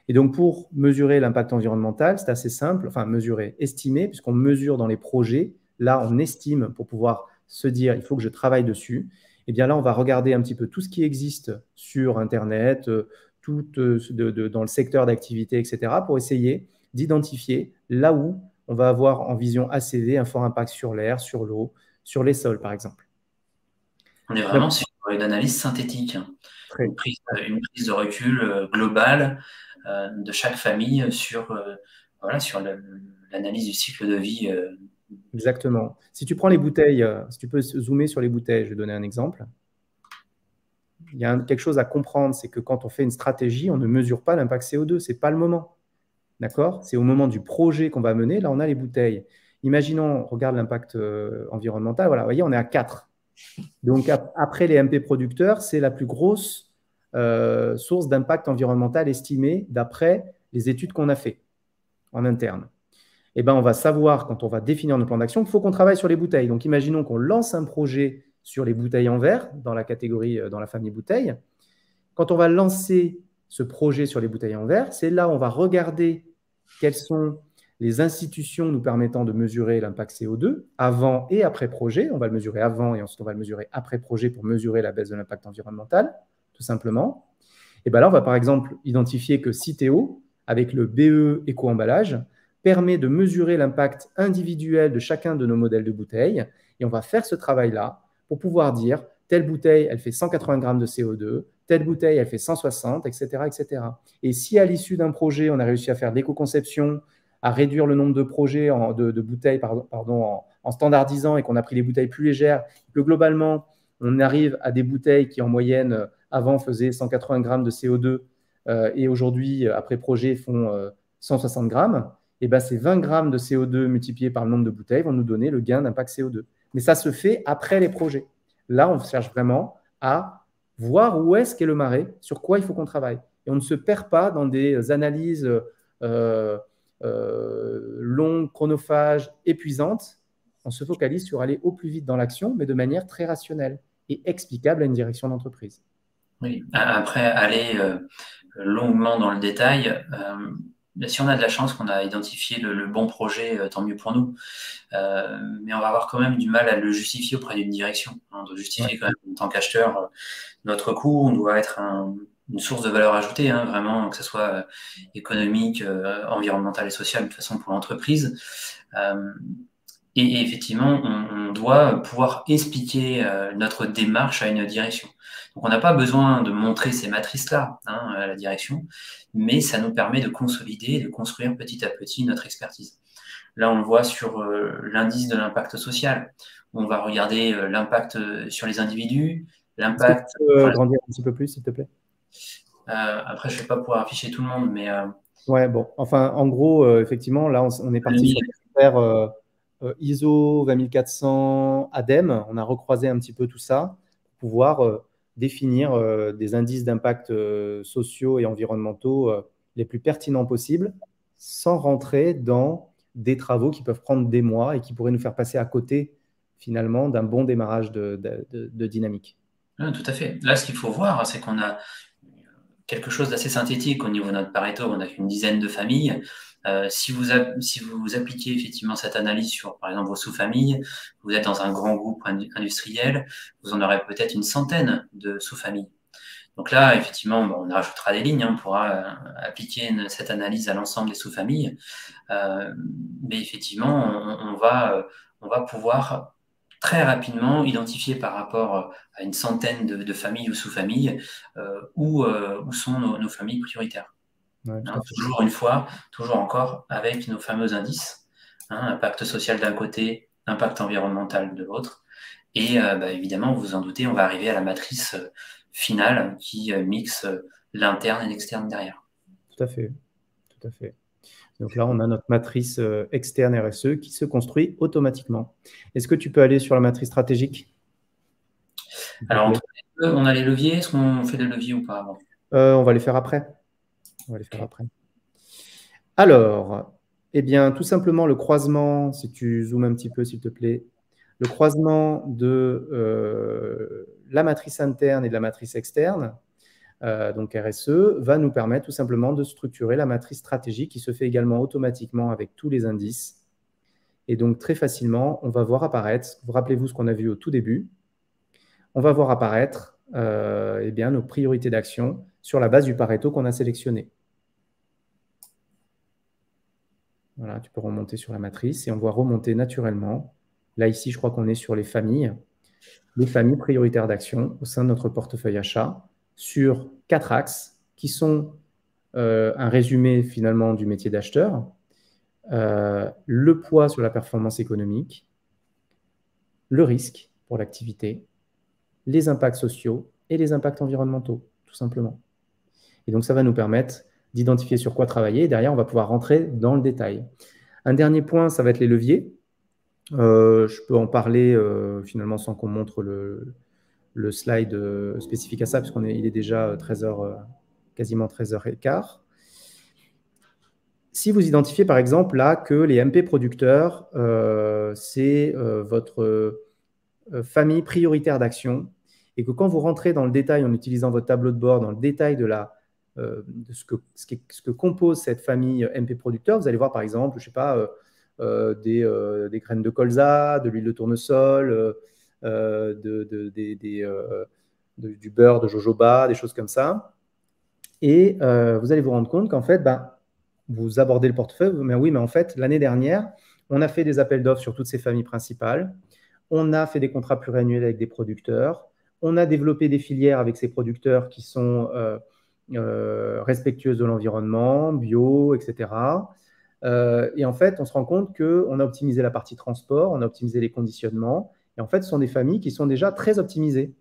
Et donc, pour mesurer l'impact environnemental, c'est assez simple, enfin mesurer, estimer, puisqu'on mesure dans les projets. Là, on estime pour pouvoir se dire, il faut que je travaille dessus. Et bien là, on va regarder un petit peu tout ce qui existe sur Internet, dans le secteur d'activité, etc., pour essayer d'identifier là où on va avoir en vision ACV un fort impact sur l'air, sur l'eau, sur les sols, par exemple. On est vraiment sur une analyse synthétique, Très. une prise de recul globale de chaque famille sur l'analyse du cycle de vie. Exactement. Si tu prends les bouteilles, si tu peux zoomer sur les bouteilles, je vais donner un exemple. Il y a quelque chose à comprendre, c'est que quand on fait une stratégie, on ne mesure pas l'impact CO2, ce n'est pas le moment. D'accord? C'est au moment du projet qu'on va mener, là on a les bouteilles. Imaginons, on regarde l'impact environnemental, voilà, vous voyez, on est à 4. Donc après les MP producteurs, c'est la plus grosse source d'impact environnemental estimée d'après les études qu'on a fait en interne. Eh ben, on va savoir, quand on va définir nos plans d'action, qu'il faut qu'on travaille sur les bouteilles. Donc, imaginons qu'on lance un projet sur les bouteilles en verre, dans la catégorie, dans la famille bouteilles. Quand on va lancer ce projet sur les bouteilles en verre, c'est là où on va regarder quelles sont les institutions nous permettant de mesurer l'impact CO2 avant et après projet. On va le mesurer avant et ensuite on va le mesurer après projet pour mesurer la baisse de l'impact environnemental, tout simplement. Et bien là, on va par exemple identifier que Citeo, avec le BE éco-emballage, permet de mesurer l'impact individuel de chacun de nos modèles de bouteilles. Et on va faire ce travail-là pour pouvoir dire telle bouteille, elle fait 180 grammes de CO2, telle bouteille, elle fait 160, etc., etc. Et si à l'issue d'un projet, on a réussi à faire de l'éco-conception, à réduire le nombre de projets, de bouteilles en standardisant et qu'on a pris des bouteilles plus légères, que globalement, on arrive à des bouteilles qui en moyenne, avant, faisaient 180 grammes de CO2 et aujourd'hui, après projet, font 160 grammes, et ben ces 20 grammes de CO2 multipliés par le nombre de bouteilles vont nous donner le gain d'impact CO2. Mais ça se fait après les projets. Là, on cherche vraiment à voir où est-ce qu'est le marais, sur quoi il faut qu'on travaille. Et on ne se perd pas dans des analyses longues, chronophages, épuisantes. On se focalise sur aller au plus vite dans l'action, mais de manière très rationnelle et explicable à une direction d'entreprise. Oui. Après, aller longuement dans le détail, si on a de la chance qu'on a identifié le bon projet, tant mieux pour nous. Mais on va avoir quand même du mal à le justifier auprès d'une direction. On doit justifier quand même en tant qu'acheteur notre coût, on doit être une source de valeur ajoutée, hein, vraiment, que ce soit économique, environnementale et sociale, de toute façon pour l'entreprise. Et effectivement, on doit pouvoir expliquer notre démarche à une direction. Donc, on n'a pas besoin de montrer ces matrices-là à la direction, mais ça nous permet de consolider, de construire petit à petit notre expertise. Là, on le voit sur l'indice de l'impact social. On va regarder l'impact sur les individus, l'impact… Est-ce que tu peux grandir un petit peu plus, s'il te plaît? Après, je ne vais pas pouvoir afficher tout le monde, mais Ouais, bon, enfin, en gros, effectivement, là, on est parti sur des critères ISO 20400, ADEME. On a recroisé un petit peu tout ça pour pouvoir définir des indices d'impact sociaux et environnementaux les plus pertinents possibles, sans rentrer dans des travaux qui peuvent prendre des mois et qui pourraient nous faire passer à côté, finalement, d'un bon démarrage de dynamique. Tout à fait. Là, ce qu'il faut voir, c'est qu'on a quelque chose d'assez synthétique au niveau de notre Pareto. On n'a qu'une dizaine de familles. Si vous appliquez effectivement cette analyse sur, par exemple, vos sous-familles, vous êtes dans un grand groupe industriel, vous en aurez peut-être une centaine de sous-familles. Donc là, effectivement, on rajoutera des lignes, on pourra appliquer cette analyse à l'ensemble des sous-familles. Mais effectivement, on va pouvoir très rapidement identifier par rapport à une centaine de familles ou sous-familles où sont nos familles prioritaires. Ouais, tout à fait. Toujours encore avec nos fameux indices, impact social d'un côté, impact environnemental de l'autre. Et évidemment, vous vous en doutez, on va arriver à la matrice finale qui mixe l'interne et l'externe derrière. Tout à fait. Tout à fait. Donc là, on a notre matrice externe RSE qui se construit automatiquement. Est-ce que tu peux aller sur la matrice stratégique? Alors, on a les leviers. Est-ce qu'on fait des leviers ou pas avant? On va les faire après. Alors, eh bien, tout simplement, le croisement, si tu zoomes un petit peu, s'il te plaît, le croisement de la matrice interne et de la matrice externe, donc RSE, va nous permettre tout simplement de structurer la matrice stratégique qui se fait également automatiquement avec tous les indices. Et donc, très facilement, on va voir apparaître, vous rappelez-vous ce qu'on a vu au tout début, on va voir apparaître eh bien, nos priorités d'action sur la base du Pareto qu'on a sélectionné. Voilà, tu peux remonter sur la matrice et on voit remonter naturellement. Là, ici, je crois qu'on est sur les familles prioritaires d'action au sein de notre portefeuille achat sur 4 axes qui sont un résumé finalement du métier d'acheteur, le poids sur la performance économique, le risque pour l'activité, les impacts sociaux et les impacts environnementaux, tout simplement. Et donc, ça va nous permettre d'identifier sur quoi travailler. Et derrière, on va pouvoir rentrer dans le détail. Un dernier point, ça va être les leviers. Je peux en parler finalement sans qu'on montre le slide spécifique à ça, puisqu'il est déjà 13h, quasiment 13h15. Si vous identifiez par exemple là que les MP producteurs, c'est votre famille prioritaire d'action, et que quand vous rentrez dans le détail en utilisant votre tableau de bord, dans le détail de ce que compose cette famille MP producteur, vous allez voir par exemple, je sais pas, des graines de colza, de l'huile de tournesol, du beurre de jojoba, des choses comme ça. Et vous allez vous rendre compte qu'en fait, vous abordez le portefeuille, mais oui, mais en fait, l'année dernière, on a fait des appels d'offres sur toutes ces familles principales. On a fait des contrats pluriannuels avec des producteurs. On a développé des filières avec ces producteurs qui sont respectueuses de l'environnement, bio, etc. Et en fait, on se rend compte qu'on a optimisé la partie transport, on a optimisé les conditionnements. Et en fait, ce sont des familles qui sont déjà très optimisées.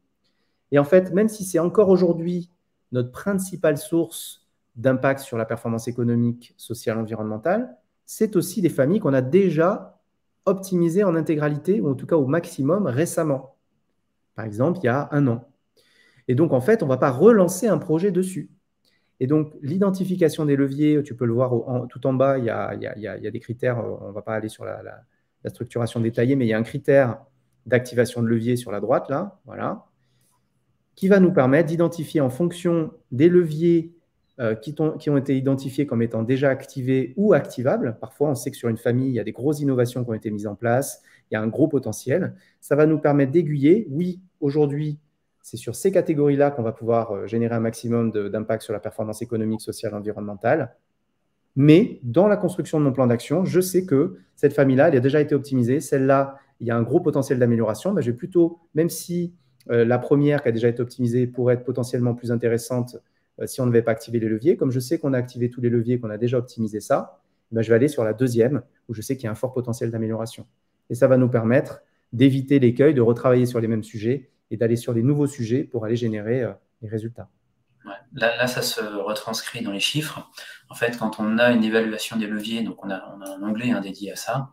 Et en fait, même si c'est encore aujourd'hui notre principale source d'impact sur la performance économique, sociale, environnementale, c'est aussi des familles qu'on a déjà optimisées en intégralité, ou en tout cas au maximum récemment. Par exemple, il y a 1 an. Et donc, en fait, on ne va pas relancer un projet dessus. Et donc, l'identification des leviers, tu peux le voir tout en bas, il y a des critères, on ne va pas aller sur la structuration détaillée, mais il y a un critère d'activation de levier sur la droite, là, voilà, qui va nous permettre d'identifier en fonction des leviers qui ont été identifiés comme étant déjà activés ou activables. Parfois, on sait que sur une famille, il y a des grosses innovations qui ont été mises en place, il y a un gros potentiel. Ça va nous permettre d'aiguiller. Oui, aujourd'hui, c'est sur ces catégories-là qu'on va pouvoir générer un maximum d'impact sur la performance économique, sociale, environnementale. Mais dans la construction de mon plan d'action, je sais que cette famille-là, elle a déjà été optimisée. Celle-là, il y a un gros potentiel d'amélioration. Je vais plutôt, même si la première qui a déjà été optimisée pourrait être potentiellement plus intéressante si on ne devait pas activer les leviers. Comme je sais qu'on a activé tous les leviers, qu'on a déjà optimisé ça, je vais aller sur la deuxième où je sais qu'il y a un fort potentiel d'amélioration. Et ça va nous permettre d'éviter l'écueil, de retravailler sur les mêmes sujets et d'aller sur des nouveaux sujets pour aller générer les résultats. Ouais. Là, ça se retranscrit dans les chiffres. En fait, quand on a une évaluation des leviers, donc on a un onglet dédié à ça,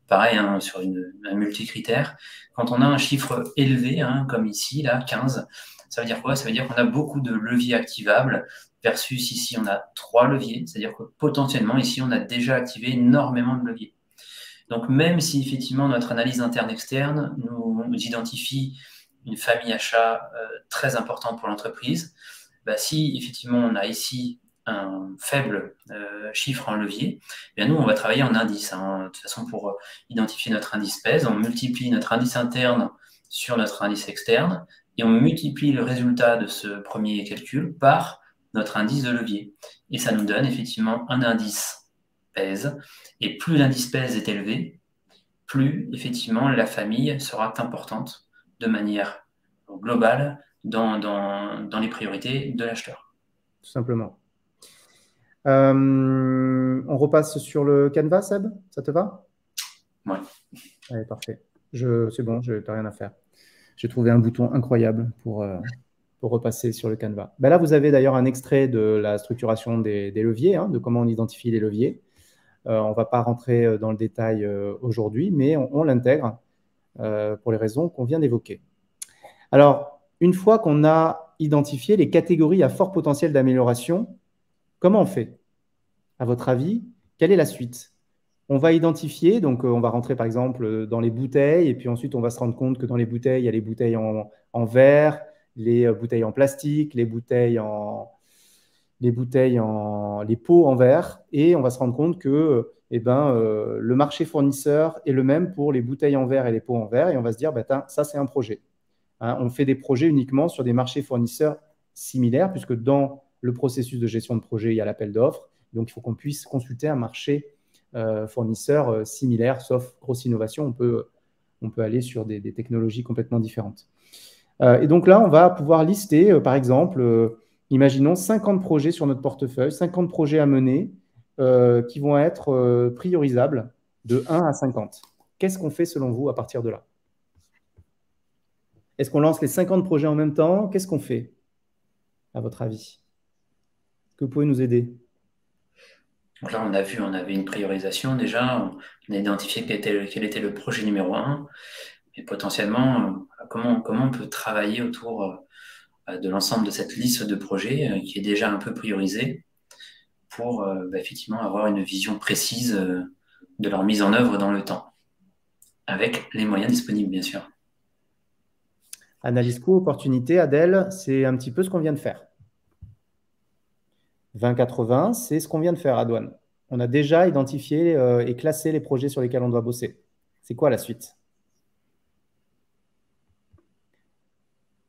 pareil, sur un multicritère, quand on a un chiffre élevé, comme ici, là, 15, ça veut dire quoi? Ça veut dire qu'on a beaucoup de leviers activables, versus ici, on a 3 leviers, c'est-à-dire que potentiellement, ici, on a déjà activé énormément de leviers. Donc, même si effectivement notre analyse interne-externe nous identifie une famille achat très importante pour l'entreprise, si effectivement on a ici un faible chiffre en levier, bien nous on va travailler en indice. De toute façon, pour identifier notre indice PES, on multiplie notre indice interne sur notre indice externe et on multiplie le résultat de ce premier calcul par notre indice de levier. Et ça nous donne effectivement un indice PES. Et plus l'indice PES est élevé, plus effectivement la famille sera importante de manière globale dans les priorités de l'acheteur. Tout simplement. On repasse sur le Canva, Seb? Ça te va? Oui. Allez, parfait. C'est bon, tu n'as rien à faire. J'ai trouvé un bouton incroyable pour repasser sur le Canva. Là, vous avez d'ailleurs un extrait de la structuration des leviers, de comment on identifie les leviers. On ne va pas rentrer dans le détail aujourd'hui, mais on l'intègre pour les raisons qu'on vient d'évoquer. Alors, une fois qu'on a identifié les catégories à fort potentiel d'amélioration, comment on fait? À votre avis, quelle est la suite? On va identifier, donc on va rentrer par exemple dans les bouteilles, et puis ensuite on va se rendre compte que dans les bouteilles, il y a les bouteilles en verre, les bouteilles en plastique, les pots en verre, et on va se rendre compte que le marché fournisseur est le même pour les bouteilles en verre et les pots en verre, et on va se dire, ça c'est un projet. On fait des projets uniquement sur des marchés fournisseurs similaires, puisque dans le processus de gestion de projet, il y a l'appel d'offres, donc il faut qu'on puisse consulter un marché fournisseur similaire, sauf grosse innovation, on peut aller sur des technologies complètement différentes. Et donc là, on va pouvoir lister, par exemple, imaginons 50 projets sur notre portefeuille, 50 projets à mener qui vont être priorisables de 1 à 50. Qu'est-ce qu'on fait selon vous à partir de là? Est-ce qu'on lance les 50 projets en même temps? Qu'est-ce qu'on fait, à votre avis? Est-ce que vous pouvez nous aider? Donc là, on avait une priorisation déjà, on a identifié quel était le projet numéro 1, et potentiellement, comment on peut travailler autour de l'ensemble de cette liste de projets qui est déjà un peu priorisée pour effectivement avoir une vision précise de leur mise en œuvre dans le temps, avec les moyens disponibles, bien sûr. Analyse coût, opportunité, Adèle, c'est un petit peu ce qu'on vient de faire. 20-80, c'est ce qu'on vient de faire à Douane. On a déjà identifié et classé les projets sur lesquels on doit bosser. C'est quoi la suite?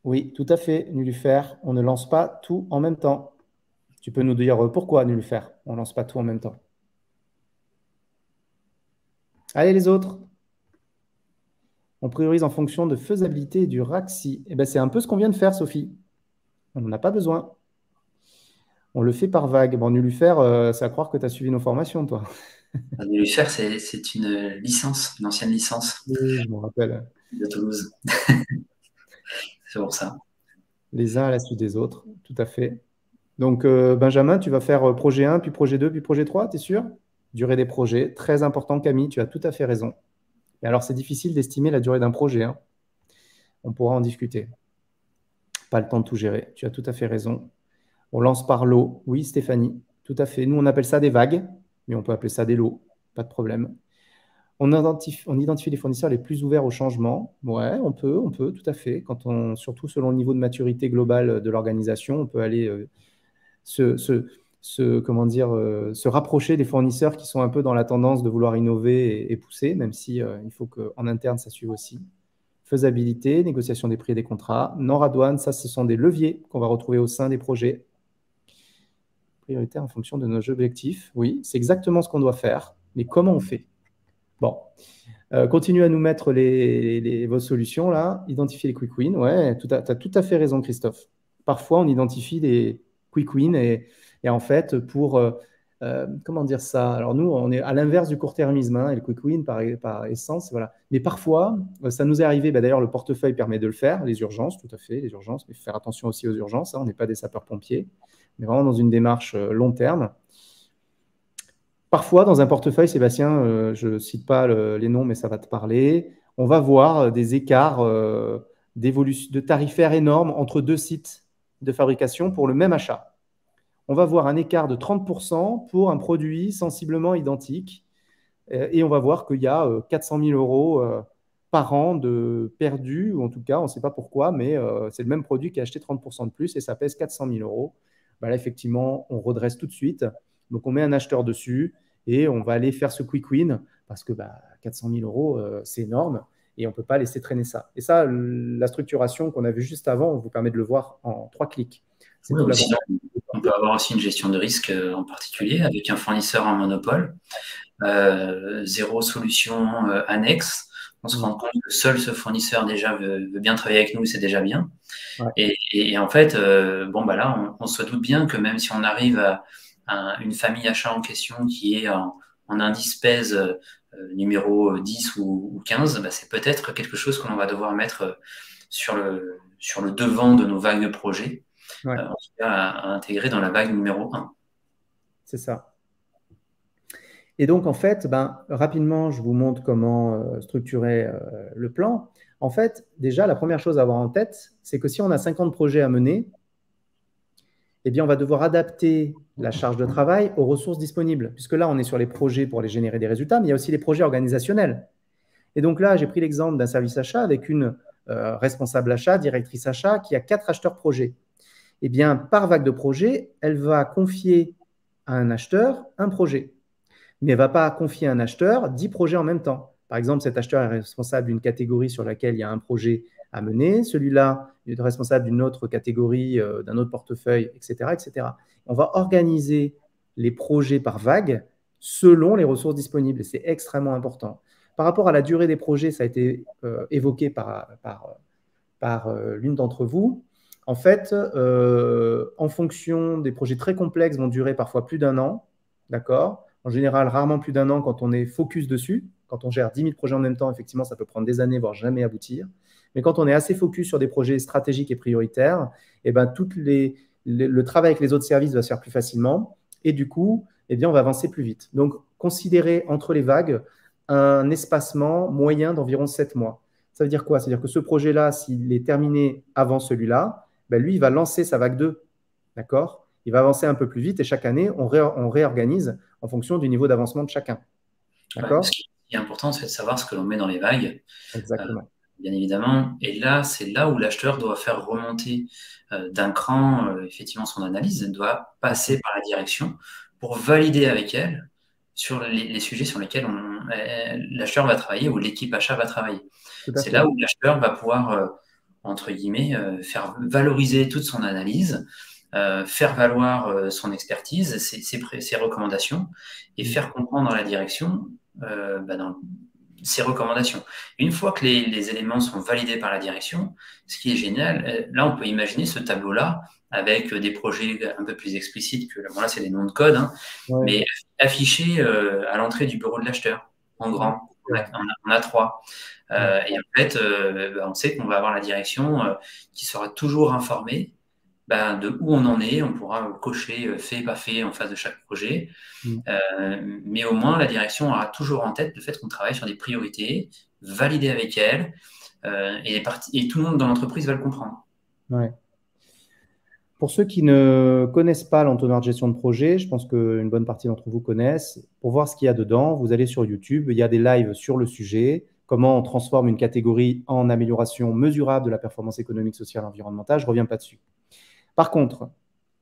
Oui, tout à fait, Nulufer. On ne lance pas tout en même temps. Tu peux nous dire pourquoi, Nulufer, on ne lance pas tout en même temps? Allez, les autres. On priorise en fonction de faisabilité et du RACI. C'est un peu ce qu'on vient de faire, Sophie. On n'en a pas besoin. On le fait par vague. Bon, Nulufer, c'est à croire que tu as suivi nos formations, toi. Nulufer, c'est une licence, une ancienne licence. Oui, je m'en rappelle. De Toulouse. C'est pour ça. Les uns à la suite des autres, tout à fait. Donc, Benjamin, tu vas faire projet 1, puis projet 2, puis projet 3, tu es sûr? Durée des projets, très important, Camille, tu as tout à fait raison. Et alors, c'est difficile d'estimer la durée d'un projet. On pourra en discuter. Pas le temps de tout gérer. Tu as tout à fait raison. On lance par lot. Oui, Stéphanie, tout à fait. Nous, on appelle ça des vagues, mais on peut appeler ça des lots. Pas de problème. On identifie les fournisseurs les plus ouverts au changement. Ouais, on peut, tout à fait. Surtout selon le niveau de maturité globale de l'organisation, on peut aller se rapprocher des fournisseurs qui sont un peu dans la tendance de vouloir innover et pousser, même si il faut qu'en interne, ça suive aussi. Faisabilité, négociation des prix et des contrats. Nord-Douane, ça, ce sont des leviers qu'on va retrouver au sein des projets. Prioritaire en fonction de nos objectifs. Oui, c'est exactement ce qu'on doit faire. Mais comment on fait? Bon, continue à nous mettre vos solutions là. Identifier les quick wins. Ouais, tu as tout à fait raison, Christophe. Parfois, on identifie des quick wins et en fait, pour comment dire ça? Alors nous, on est à l'inverse du court-termisme, hein, et le quick win par essence, voilà. Mais parfois, ça nous est arrivé, d'ailleurs le portefeuille permet de le faire, les urgences, tout à fait, les urgences, mais il faut faire attention aussi aux urgences, hein, on n'est pas des sapeurs-pompiers, mais vraiment dans une démarche long terme. Parfois, dans un portefeuille, Sébastien, je ne cite pas les noms, mais ça va te parler, on va voir des écarts de tarifaires énormes entre deux sites de fabrication pour le même achat. On va voir un écart de 30% pour un produit sensiblement identique. Et on va voir qu'il y a 400 000 euros par an de perdus, ou en tout cas, on ne sait pas pourquoi, mais c'est le même produit qui a acheté 30% de plus et ça pèse 400 000 euros. Bah là, effectivement, on redresse tout de suite. Donc, on met un acheteur dessus et on va aller faire ce quick win parce que 400 000 euros, c'est énorme et on ne peut pas laisser traîner ça. Et ça, la structuration qu'on a vue juste avant, on vous permet de le voir en 3 clics. Oui, on peut avoir aussi une gestion de risque en particulier avec un fournisseur en monopole, zéro solution annexe. On se rend compte que seul ce fournisseur déjà veut bien travailler avec nous, c'est déjà bien. Ouais. Et en fait, là, on se doute bien que même si on arrive à une famille achat en question qui est en indice pèse numéro 10 ou 15, c'est peut-être quelque chose que l'on va devoir mettre sur le devant de nos vagues de projets. Ouais. En tout cas, à intégrer dans la vague numéro 1. C'est ça. Et donc, en fait, rapidement, je vous montre comment structurer le plan. En fait, déjà, la première chose à avoir en tête, c'est que si on a 50 projets à mener, eh bien, on va devoir adapter la charge de travail aux ressources disponibles. Puisque là, on est sur les projets pour les générer des résultats, mais il y a aussi les projets organisationnels. Et donc là, j'ai pris l'exemple d'un service achat avec une responsable achat, directrice achat, qui a 4 acheteurs projets. Eh bien, par vague de projet, elle va confier à un acheteur un projet. Mais elle ne va pas confier à un acheteur 10 projets en même temps. Par exemple, cet acheteur est responsable d'une catégorie sur laquelle il y a un projet à mener. Celui-là est responsable d'une autre catégorie, d'un autre portefeuille, etc., etc. On va organiser les projets par vague selon les ressources disponibles. Et c'est extrêmement important. Par rapport à la durée des projets, ça a été évoqué par l'une d'entre vous. En fait, en fonction des projets très complexes vont durer parfois plus d'1 an, d'accord ? En général, rarement plus d'1 an quand on est focus dessus. Quand on gère 10 000 projets en même temps, effectivement, ça peut prendre des années, voire jamais aboutir. Mais quand on est assez focus sur des projets stratégiques et prioritaires, le travail avec les autres services va se faire plus facilement. Et du coup, on va avancer plus vite. Donc, considérez entre les vagues un espacement moyen d'environ 7 mois. Ça veut dire quoi? Ça veut dire que ce projet-là, s'il est terminé avant celui-là, lui, il va lancer sa vague 2. D'accord? Il va avancer un peu plus vite et chaque année, on réorganise en fonction du niveau d'avancement de chacun. D'accord? Ce qui est important, c'est de savoir ce que l'on met dans les vagues. Exactement. Bien évidemment. Et là, c'est là où l'acheteur doit faire remonter d'un cran, effectivement, son analyse. Elle doit passer par la direction pour valider avec elle sur les sujets sur lesquels l'acheteur va travailler ou l'équipe achat va travailler. C'est là où l'acheteur va pouvoir, entre guillemets, faire valoriser toute son analyse, faire valoir son expertise, ses recommandations et faire comprendre à la direction dans ses recommandations. Une fois que les éléments sont validés par la direction, ce qui est génial, là on peut imaginer ce tableau-là avec des projets un peu plus explicites que là c'est des noms de code, mais affichés à l'entrée du bureau de l'acheteur, en grand. On a 3. Et en fait, on sait qu'on va avoir la direction qui sera toujours informée de où on en est. On pourra cocher fait, pas fait en face de chaque projet. Mais au moins, la direction aura toujours en tête le fait qu'on travaille sur des priorités, validées avec elle, et tout le monde dans l'entreprise va le comprendre. Ouais. Pour ceux qui ne connaissent pas l'entonnoir de gestion de projet, je pense qu'une bonne partie d'entre vous connaissent. Pour voir ce qu'il y a dedans, vous allez sur YouTube, il y a des lives sur le sujet, comment on transforme une catégorie en amélioration mesurable de la performance économique, sociale et environnementale. Je ne reviens pas dessus. Par contre,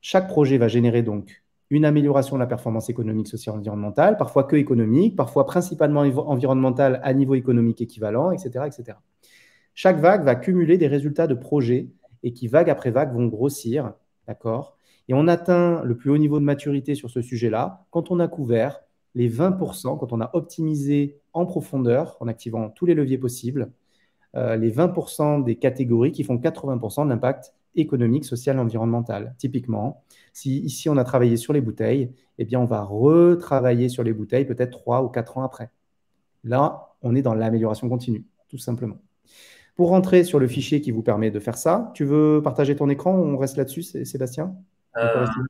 chaque projet va générer donc une amélioration de la performance économique, sociale et environnementale, parfois que économique, parfois principalement environnementale à niveau économique équivalent, etc., etc. Chaque vague va cumuler des résultats de projets et qui, vague après vague, vont grossir, d'accord? Et on atteint le plus haut niveau de maturité sur ce sujet-là quand on a couvert les 20%, quand on a optimisé en profondeur, en activant tous les leviers possibles, les 20% des catégories qui font 80% de l'impact économique, social et environnemental. Typiquement, si ici on a travaillé sur les bouteilles, eh bien on va retravailler sur les bouteilles peut-être 3 ou 4 ans après. Là, on est dans l'amélioration continue, tout simplement. Pour rentrer sur le fichier qui vous permet de faire ça, tu veux partager ton écran? On reste là-dessus, Sébastien? On peut Euh, rester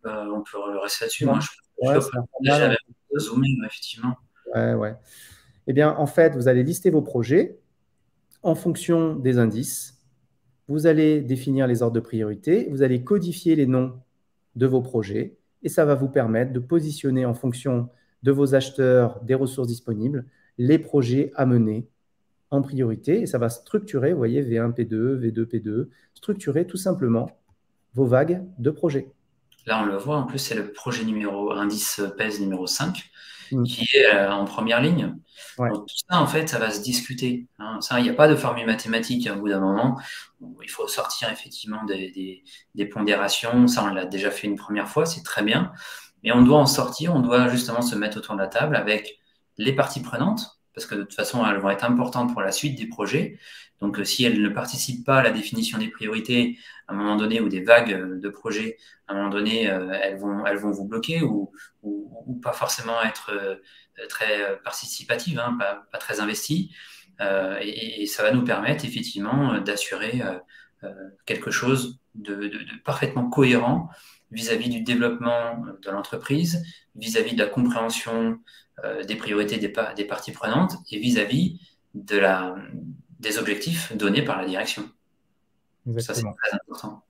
on peut rester là-dessus. là. Moi, je Ouais, peux c'est partager infernal. avec Zoomer, effectivement. Ouais, ouais. Eh bien, en fait, vous allez lister vos projets en fonction des indices. Vous allez définir les ordres de priorité. Vous allez codifier les noms de vos projets. Et ça va vous permettre de positionner en fonction de vos acheteurs, des ressources disponibles, les projets à mener en priorité. Et ça va structurer, vous voyez, V1, P2, V2, P2, structurer tout simplement vos vagues de projets. Là, on le voit, en plus, c'est le projet numéro, indice PES numéro 5, Mm. qui est en première ligne. Ouais. Donc, tout ça, en fait, ça va se discuter. Hein. Ça, il n'y a pas de formule mathématique au bout d'un moment. Il faut sortir effectivement des pondérations. Ça, on l'a déjà fait une première fois, c'est très bien. Mais on doit en sortir, on doit justement se mettre autour de la table avec les parties prenantes, parce que de toute façon, elles vont être importantes pour la suite des projets. Donc, si elles ne participent pas à la définition des priorités, à un moment donné, ou des vagues de projets, à un moment donné, elles vont vous bloquer ou pas forcément être très participatives, hein, pas très investies. Et ça va nous permettre effectivement d'assurer quelque chose de parfaitement cohérent vis-à-vis du développement de l'entreprise, vis-à-vis de la compréhension des priorités des parties prenantes et vis-à-vis des objectifs donnés par la direction. Ça, c'est Exactement. très important.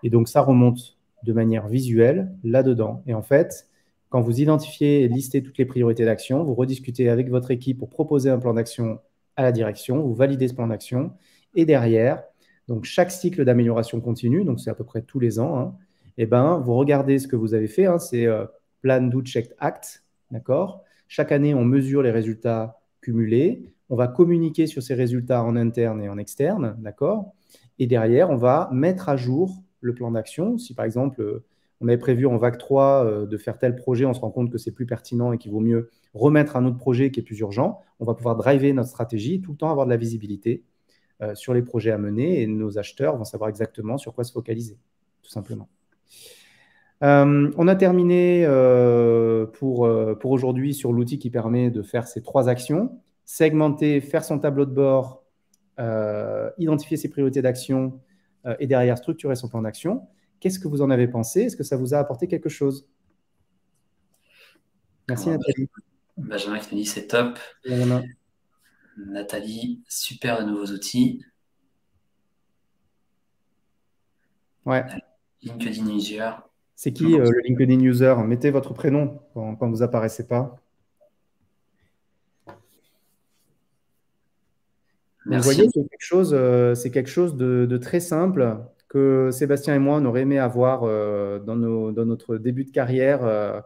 Et donc, ça remonte de manière visuelle là-dedans. Et en fait, quand vous identifiez et listez toutes les priorités d'action, vous rediscutez avec votre équipe pour proposer un plan d'action à la direction, vous validez ce plan d'action. Et derrière, donc chaque cycle d'amélioration continue, donc c'est à peu près tous les ans, hein, et ben, vous regardez ce que vous avez fait, hein, c'est Plan, Do, Check, Act, d'accord? Chaque année, on mesure les résultats cumulés, on va communiquer sur ces résultats en interne et en externe, d'accord? Et derrière, on va mettre à jour le plan d'action. Si par exemple, on avait prévu en vague 3 de faire tel projet, on se rend compte que c'est plus pertinent et qu'il vaut mieux remettre un autre projet qui est plus urgent, on va pouvoir driver notre stratégie, tout le temps avoir de la visibilité sur les projets à mener et nos acheteurs vont savoir exactement sur quoi se focaliser, tout simplement. On a terminé pour aujourd'hui sur l'outil qui permet de faire ces 3 actions. Segmenter, faire son tableau de bord, identifier ses priorités d'action et derrière structurer son plan d'action. Qu'est-ce que vous en avez pensé? Est-ce que ça vous a apporté quelque chose? Merci Nathalie. Benjamin qui nous dit c'est top. Nathalie, super de nouveaux outils. Ouais. LinkedIn User. C'est qui le LinkedIn User? Mettez votre prénom quand vous apparaissez pas. Donc, vous voyez, c'est quelque chose de très simple que Sébastien et moi, on aurait aimé avoir dans notre début de carrière.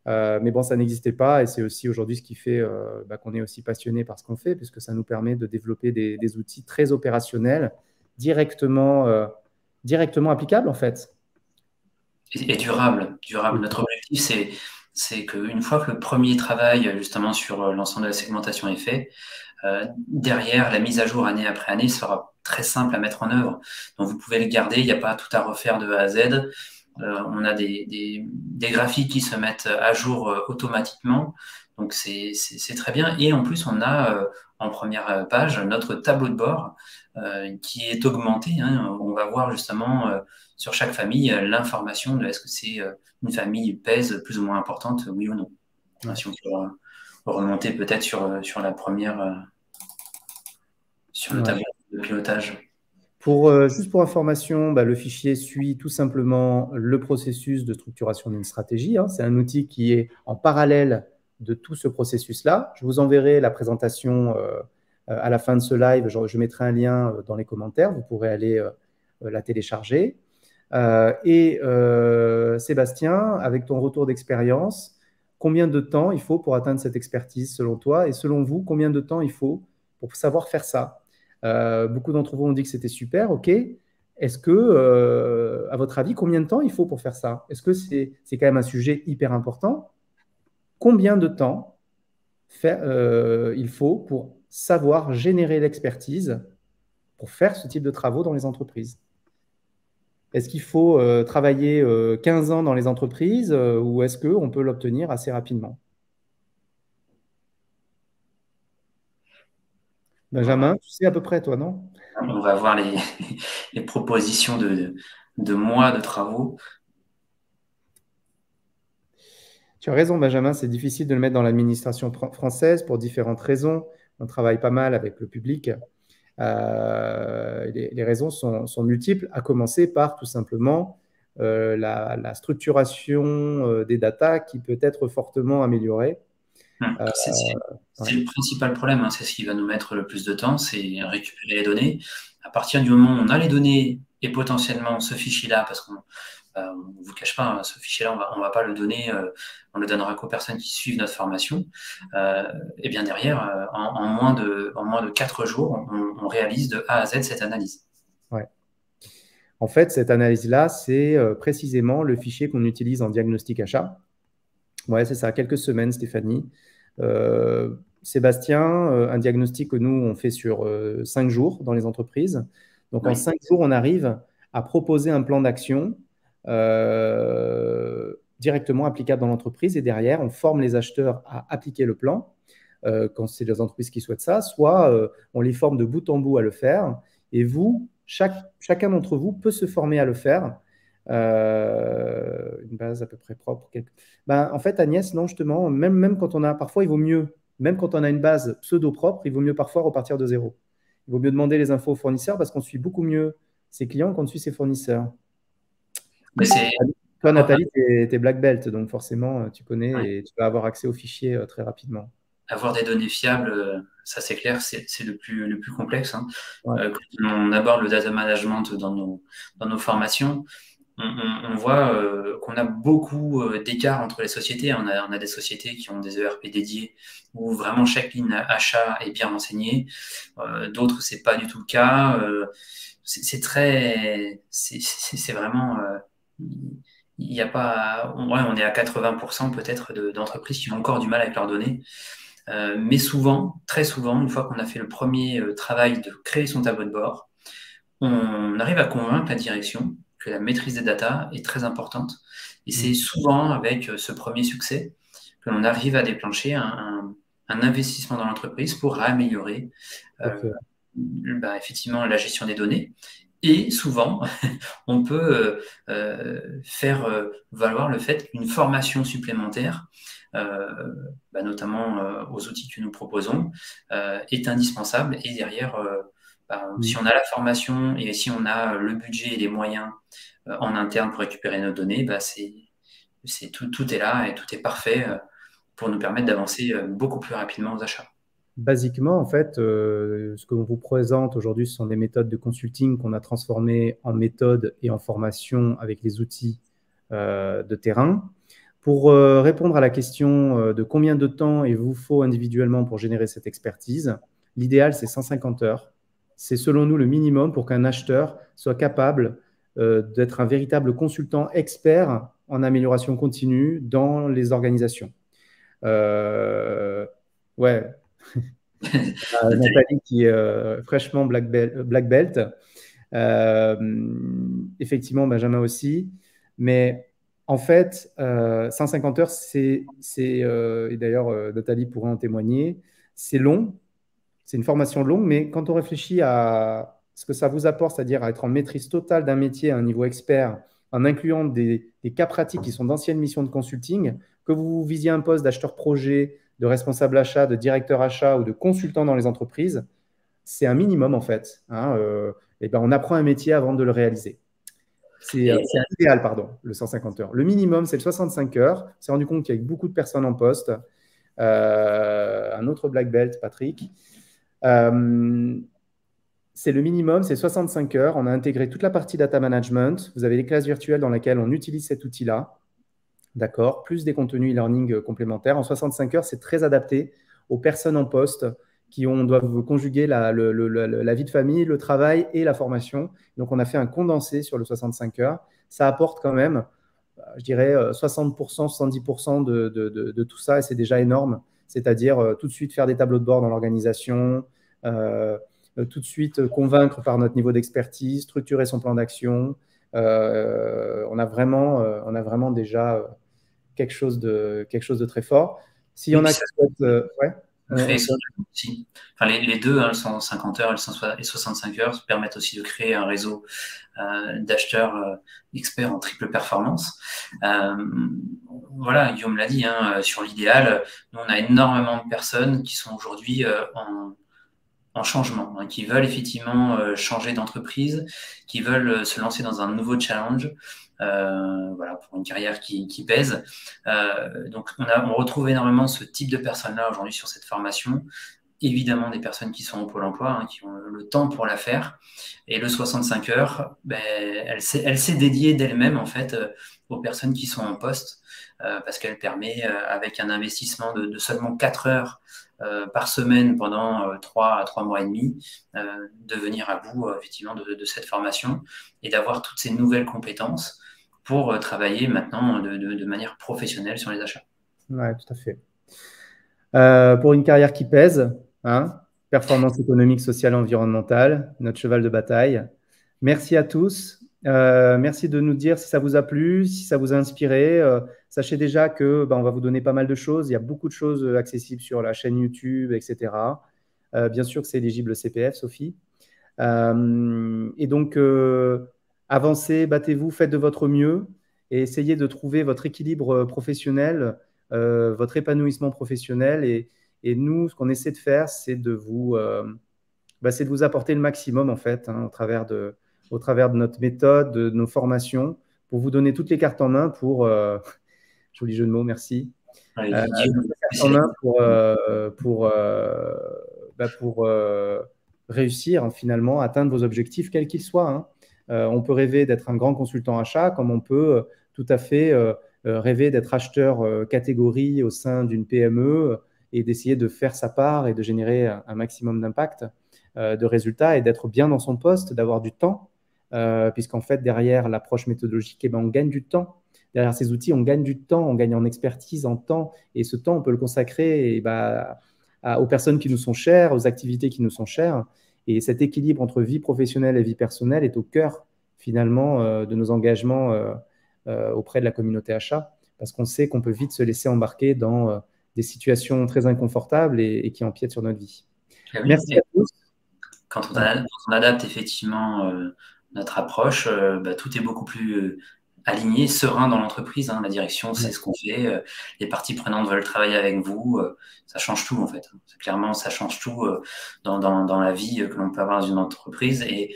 Mais bon, ça n'existait pas et c'est aussi aujourd'hui ce qui fait qu'on est aussi passionné par ce qu'on fait, puisque ça nous permet de développer des outils très opérationnels, directement applicables en fait. Et durable. Notre objectif, c'est qu'une fois que le premier travail justement sur l'ensemble de la segmentation est fait, derrière, la mise à jour année après année sera très simple à mettre en œuvre. Donc vous pouvez le garder, il n'y a pas tout à refaire de A à Z. On a des graphiques qui se mettent à jour automatiquement. Donc c'est très bien. Et en plus, on a en première page notre tableau de bord qui est augmenté. Hein. On va voir justement sur chaque famille l'information de est-ce que c'est une famille pèse plus ou moins importante, oui ou non. Ouais. Si on peut remonter peut-être sur la première, sur le tableau de pilotage. Juste pour information, le fichier suit tout simplement le processus de structuration d'une stratégie. Hein. C'est un outil qui est en parallèle de tout ce processus-là. Je vous enverrai la présentation à la fin de ce live. Je mettrai un lien dans les commentaires. Vous pourrez aller la télécharger. Sébastien, avec ton retour d'expérience, combien de temps il faut pour atteindre cette expertise selon toi? Et selon vous, combien de temps il faut pour savoir faire ça? Beaucoup d'entre vous ont dit que c'était super, ok. Est-ce que, à votre avis, combien de temps il faut pour faire ça? Est-ce que c'est quand même un sujet hyper important? Combien de temps il faut pour savoir générer l'expertise pour faire ce type de travaux dans les entreprises. Est-ce qu'il faut travailler 15 ans dans les entreprises ou est-ce qu'on peut l'obtenir assez rapidement? Benjamin, tu sais à peu près, toi, non? On va voir les propositions de mois de travaux. Tu as raison, Benjamin, c'est difficile de le mettre dans l'administration française pour différentes raisons. On travaille pas mal avec le public. Les raisons sont multiples, à commencer par tout simplement la structuration des datas qui peut être fortement améliorée. C'est le principal problème, hein, c'est ce qui va nous mettre le plus de temps, c'est récupérer les données. À partir du moment où on a les données et potentiellement ce fichier-là, parce qu'on ne vous cache pas, hein, ce fichier-là, on va pas le donner, on le donnera qu'aux personnes qui suivent notre formation. Et bien derrière, en moins de 4 jours, on réalise de A à Z cette analyse. Ouais. En fait, cette analyse-là, c'est précisément le fichier qu'on utilise en diagnostic achat. Ouais, c'est ça, quelques semaines, Stéphanie. Sébastien, un diagnostic que nous, on fait sur 5 jours dans les entreprises. Donc, en 5 jours, on arrive à proposer un plan d'action directement applicable dans l'entreprise. Et derrière, on forme les acheteurs à appliquer le plan quand c'est les entreprises qui souhaitent ça. Soit on les forme de bout en bout à le faire. Et vous, chacun d'entre vous peut se former à le faire. Une base à peu près propre. En fait, Agnès, non, justement, même quand on a, parfois, il vaut mieux, même quand on a une base pseudo-propre, il vaut mieux parfois repartir de zéro. Il vaut mieux demander les infos aux fournisseurs parce qu'on suit beaucoup mieux ses clients qu'on suit ses fournisseurs. Mais toi, Nathalie, tu es Black Belt, donc forcément, tu connais et tu vas avoir accès aux fichiers très rapidement. Avoir des données fiables, ça c'est clair, c'est le plus complexe. Hein. Quand on aborde le data management dans nos formations, on voit qu'on a beaucoup d'écart entre les sociétés. On a des sociétés qui ont des ERP dédiés où vraiment chaque ligne achat est bien renseignée. D'autres, c'est pas du tout le cas. C'est vraiment... il y a pas... on est à 80% peut-être d'entreprises qui ont encore du mal avec leurs données. Mais souvent, très souvent, une fois qu'on a fait le premier travail de créer son tableau de bord, on arrive à convaincre la direction que la maîtrise des data est très importante. Et c'est souvent avec ce premier succès que l'on arrive à déclencher un investissement dans l'entreprise pour améliorer effectivement la gestion des données. Et souvent, on peut faire valoir le fait qu'une formation supplémentaire, notamment aux outils que nous proposons, est indispensable. Et derrière, si on a la formation et si on a le budget et les moyens en interne pour récupérer nos données, tout est là et tout est parfait pour nous permettre d'avancer beaucoup plus rapidement aux achats. Basiquement, en fait, ce que l'on vous présente aujourd'hui, ce sont des méthodes de consulting qu'on a transformées en méthodes et en formation avec les outils de terrain. Pour répondre à la question de combien de temps il vous faut individuellement pour générer cette expertise, l'idéal, c'est 150 heures. C'est selon nous le minimum pour qu'un acheteur soit capable d'être un véritable consultant expert en amélioration continue dans les organisations. Ouais. Nathalie qui est fraîchement Black Belt. Effectivement, Benjamin aussi. Mais en fait, 150 heures, et d'ailleurs, Nathalie pourrait en témoigner, c'est long. C'est une formation longue, mais quand on réfléchit à ce que ça vous apporte, c'est-à-dire à être en maîtrise totale d'un métier à un niveau expert, en incluant des cas pratiques qui sont d'anciennes missions de consulting, que vous visiez un poste d'acheteur projet, de responsable achat, de directeur achat ou de consultant dans les entreprises, c'est un minimum en fait. On apprend un métier avant de le réaliser. C'est l'idéal, pardon, le 150 heures. Le minimum, c'est le 65 heures. On s'est rendu compte qu'il y a beaucoup de personnes en poste. Un autre Black Belt, Patrick. C'est le minimum, c'est 65 heures. On a intégré toute la partie data management. Vous avez les classes virtuelles dans lesquelles on utilise cet outil-là. D'accord, plus des contenus e-learning complémentaires. En 65 heures, c'est très adapté aux personnes en poste qui doivent conjuguer la vie de famille, le travail et la formation. Donc, on a fait un condensé sur le 65 heures. Ça apporte quand même, je dirais, 60%, 70% de tout ça et c'est déjà énorme. c'est-à-dire tout de suite faire des tableaux de bord dans l'organisation, tout de suite convaincre par notre niveau d'expertise, structurer son plan d'action. On a vraiment déjà quelque chose de très fort. S'il y Oui, en puis a qui souhaitent… ouais, créer son réseau aussi. Enfin, les deux, hein, le 150 heures et le 65 heures, permettent aussi de créer un réseau d'acheteurs experts en triple performance. Voilà, Guillaume l'a dit, hein, sur l'idéal, nous, on a énormément de personnes qui sont aujourd'hui en changement, hein, qui veulent effectivement changer d'entreprise, qui veulent se lancer dans un nouveau challenge, voilà, pour une carrière qui pèse. Donc, on retrouve énormément ce type de personnes-là aujourd'hui sur cette formation. Évidemment, des personnes qui sont au Pôle emploi, hein, qui ont le temps pour la faire. Et le 65 heures, ben, elle s'est dédiée d'elle-même, en fait, aux personnes qui sont en poste, parce qu'elle permet, avec un investissement de seulement 4 heures par semaine pendant 3 mois et demi, de venir à bout, effectivement, de cette formation et d'avoir toutes ces nouvelles compétences pour travailler maintenant de manière professionnelle sur les achats. Oui, tout à fait. Pour une carrière qui pèse, hein, performance économique, sociale, environnementale, notre cheval de bataille. Merci à tous. Merci de nous dire si ça vous a plu, si ça vous a inspiré. Sachez déjà que on va vous donner pas mal de choses. Il y a beaucoup de choses accessibles sur la chaîne YouTube, etc. Bien sûr que c'est éligible au CPF, Sophie. Et donc, avancez, battez-vous, faites de votre mieux et essayez de trouver votre équilibre professionnel, votre épanouissement professionnel. Et nous, ce qu'on essaie de faire, c'est de vous apporter le maximum, en fait, hein, au travers de notre méthode, de nos formations, pour vous donner toutes les cartes en main pour… joli jeu de mots, merci. Guillaume, Toutes les cartes en main pour réussir, hein, finalement, atteindre vos objectifs, quels qu'ils soient, hein. On peut rêver d'être un grand consultant achat, comme on peut tout à fait rêver d'être acheteur catégorie au sein d'une PME et d'essayer de faire sa part et de générer un maximum d'impact, de résultats et d'être bien dans son poste, d'avoir du temps, puisqu'en fait, derrière l'approche méthodologique, on gagne du temps. Derrière ces outils, on gagne du temps, on gagne en expertise, en temps, et ce temps, on peut le consacrer aux personnes qui nous sont chères, aux activités qui nous sont chères. Et cet équilibre entre vie professionnelle et vie personnelle est au cœur, finalement, de nos engagements auprès de la communauté achat, parce qu'on sait qu'on peut vite se laisser embarquer dans des situations très inconfortables et qui empiètent sur notre vie. oui, Merci à tous. Quand on adapte effectivement notre approche, tout est beaucoup plus aligné, serein dans l'entreprise, hein. La direction sait ce qu'on fait, les parties prenantes veulent travailler avec vous, ça change tout en fait. Clairement, ça change tout dans la vie que l'on peut avoir dans une entreprise. Et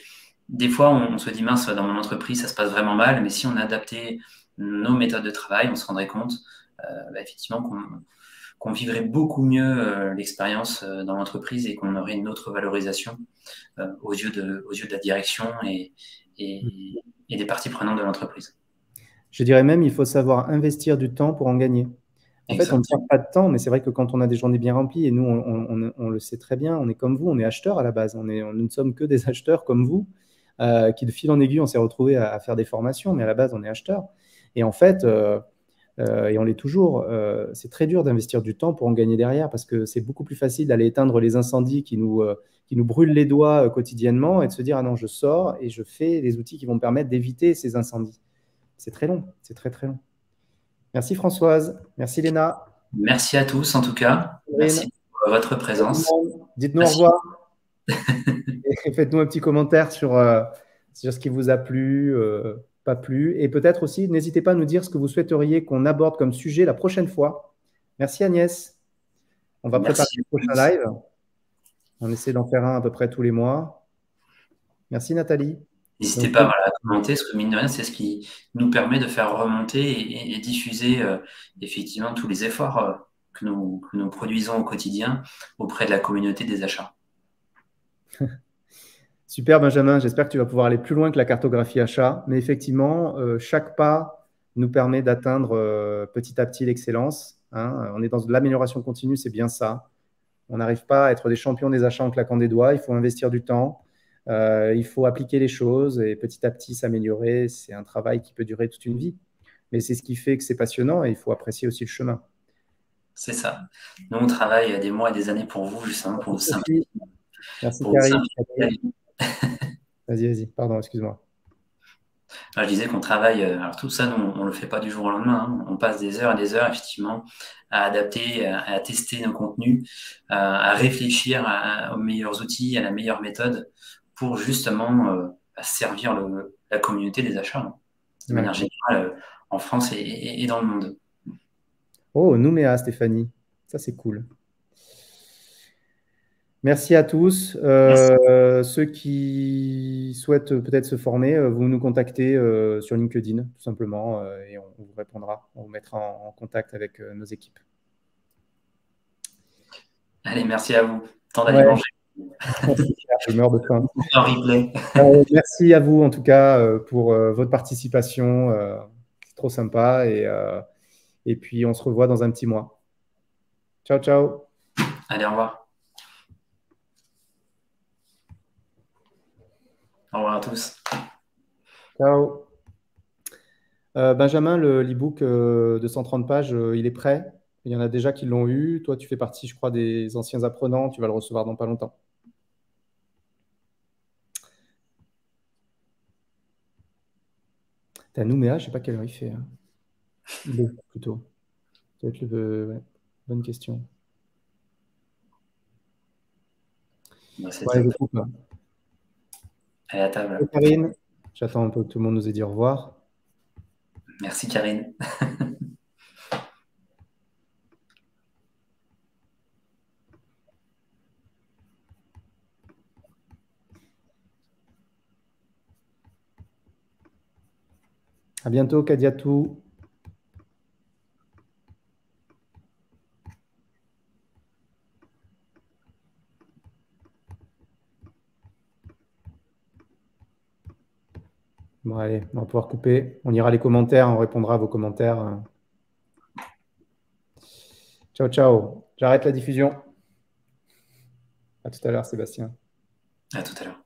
des fois, on se dit, mince, dans mon entreprise, ça se passe vraiment mal, mais si on adaptait nos méthodes de travail, on se rendrait compte effectivement qu'on vivrait beaucoup mieux l'expérience dans l'entreprise et qu'on aurait une autre valorisation aux yeux de la direction et des parties prenantes de l'entreprise. Je dirais même, il faut savoir investir du temps pour en gagner. En fait, on ne perd pas de temps, mais c'est vrai que quand on a des journées bien remplies, et nous, on le sait très bien, on est comme vous, on est acheteurs à la base. Nous ne sommes que des acheteurs comme vous, qui de fil en aiguille, on s'est retrouvés à faire des formations, mais à la base, on est acheteurs. Et en fait, et on l'est toujours, c'est très dur d'investir du temps pour en gagner derrière, parce que c'est beaucoup plus facile d'aller éteindre les incendies qui nous brûlent les doigts quotidiennement et de se dire, ah non, je sors et je fais les outils qui vont me permettre d'éviter ces incendies. C'est très long, c'est très très long. Merci Françoise, merci Léna. Merci à tous en tout cas, merci pour votre présence. Dites-nous au revoir et faites-nous un petit commentaire sur ce qui vous a plu, pas plu, et peut-être aussi, n'hésitez pas à nous dire ce que vous souhaiteriez qu'on aborde comme sujet la prochaine fois. Merci Agnès. On va préparer le prochain live. On essaie d'en faire un à peu près tous les mois. Merci Nathalie. N'hésitez pas à commenter, parce que mine de rien, c'est ce qui nous permet de faire remonter et diffuser effectivement tous les efforts que nous produisons au quotidien auprès de la communauté des achats. Super Benjamin, j'espère que tu vas pouvoir aller plus loin que la cartographie achat, mais effectivement, chaque pas nous permet d'atteindre petit à petit l'excellence, hein. On est dans de l'amélioration continue, c'est bien ça. On n'arrive pas à être des champions des achats en claquant des doigts, il faut investir du temps. Il faut appliquer les choses et petit à petit s'améliorer. C'est un travail qui peut durer toute une vie. Mais c'est ce qui fait que c'est passionnant et il faut apprécier aussi le chemin. C'est ça. Nous, on travaille des mois et des années pour vous, justement, Merci Sophie. Merci pour vous Karine. simplifier la vie. Vas-y, vas-y. Pardon, excuse-moi. Enfin, je disais qu'on travaille, alors tout ça, nous, on ne le fait pas du jour au lendemain, hein. On passe des heures et des heures, effectivement, à adapter, à tester nos contenus, à réfléchir aux meilleurs outils, à la meilleure méthode pour justement servir la communauté des achats, hein, de Ouais. manière générale, en France et dans le monde. Oh, Nouméa, Stéphanie. Ça, c'est cool. Merci à tous. Merci. Ceux qui souhaitent peut-être se former, vous nous contactez sur LinkedIn, tout simplement, et on vous répondra. On vous mettra en contact avec nos équipes. Allez, merci à vous. Temps d'aller Ouais, manger. je meurs de faim. En replay. Merci à vous, en tout cas, pour votre participation. C'est trop sympa. Et puis, on se revoit dans un petit mois. Ciao, ciao. Allez, au revoir. Au revoir à tous. Ciao. Benjamin, l'e-book de 130 pages, il est prêt. Il y en a déjà qui l'ont eu. Toi, tu fais partie, je crois, des anciens apprenants. Tu vas le recevoir dans pas longtemps. T'as Nouméa, je ne sais pas quelle heure il fait, hein. Il est plutôt. Ça va être ouais. Bonne question. Bon, c'est Ouais, top. je coupe, là. Allez à table. Karine, j'attends un peu que tout le monde nous ait dit au revoir. Merci, Karine. À bientôt, Kadiatou. Bon, allez, on va pouvoir couper. On ira les commentaires, on répondra à vos commentaires. Ciao, ciao. J'arrête la diffusion. À tout à l'heure, Sébastien. À tout à l'heure.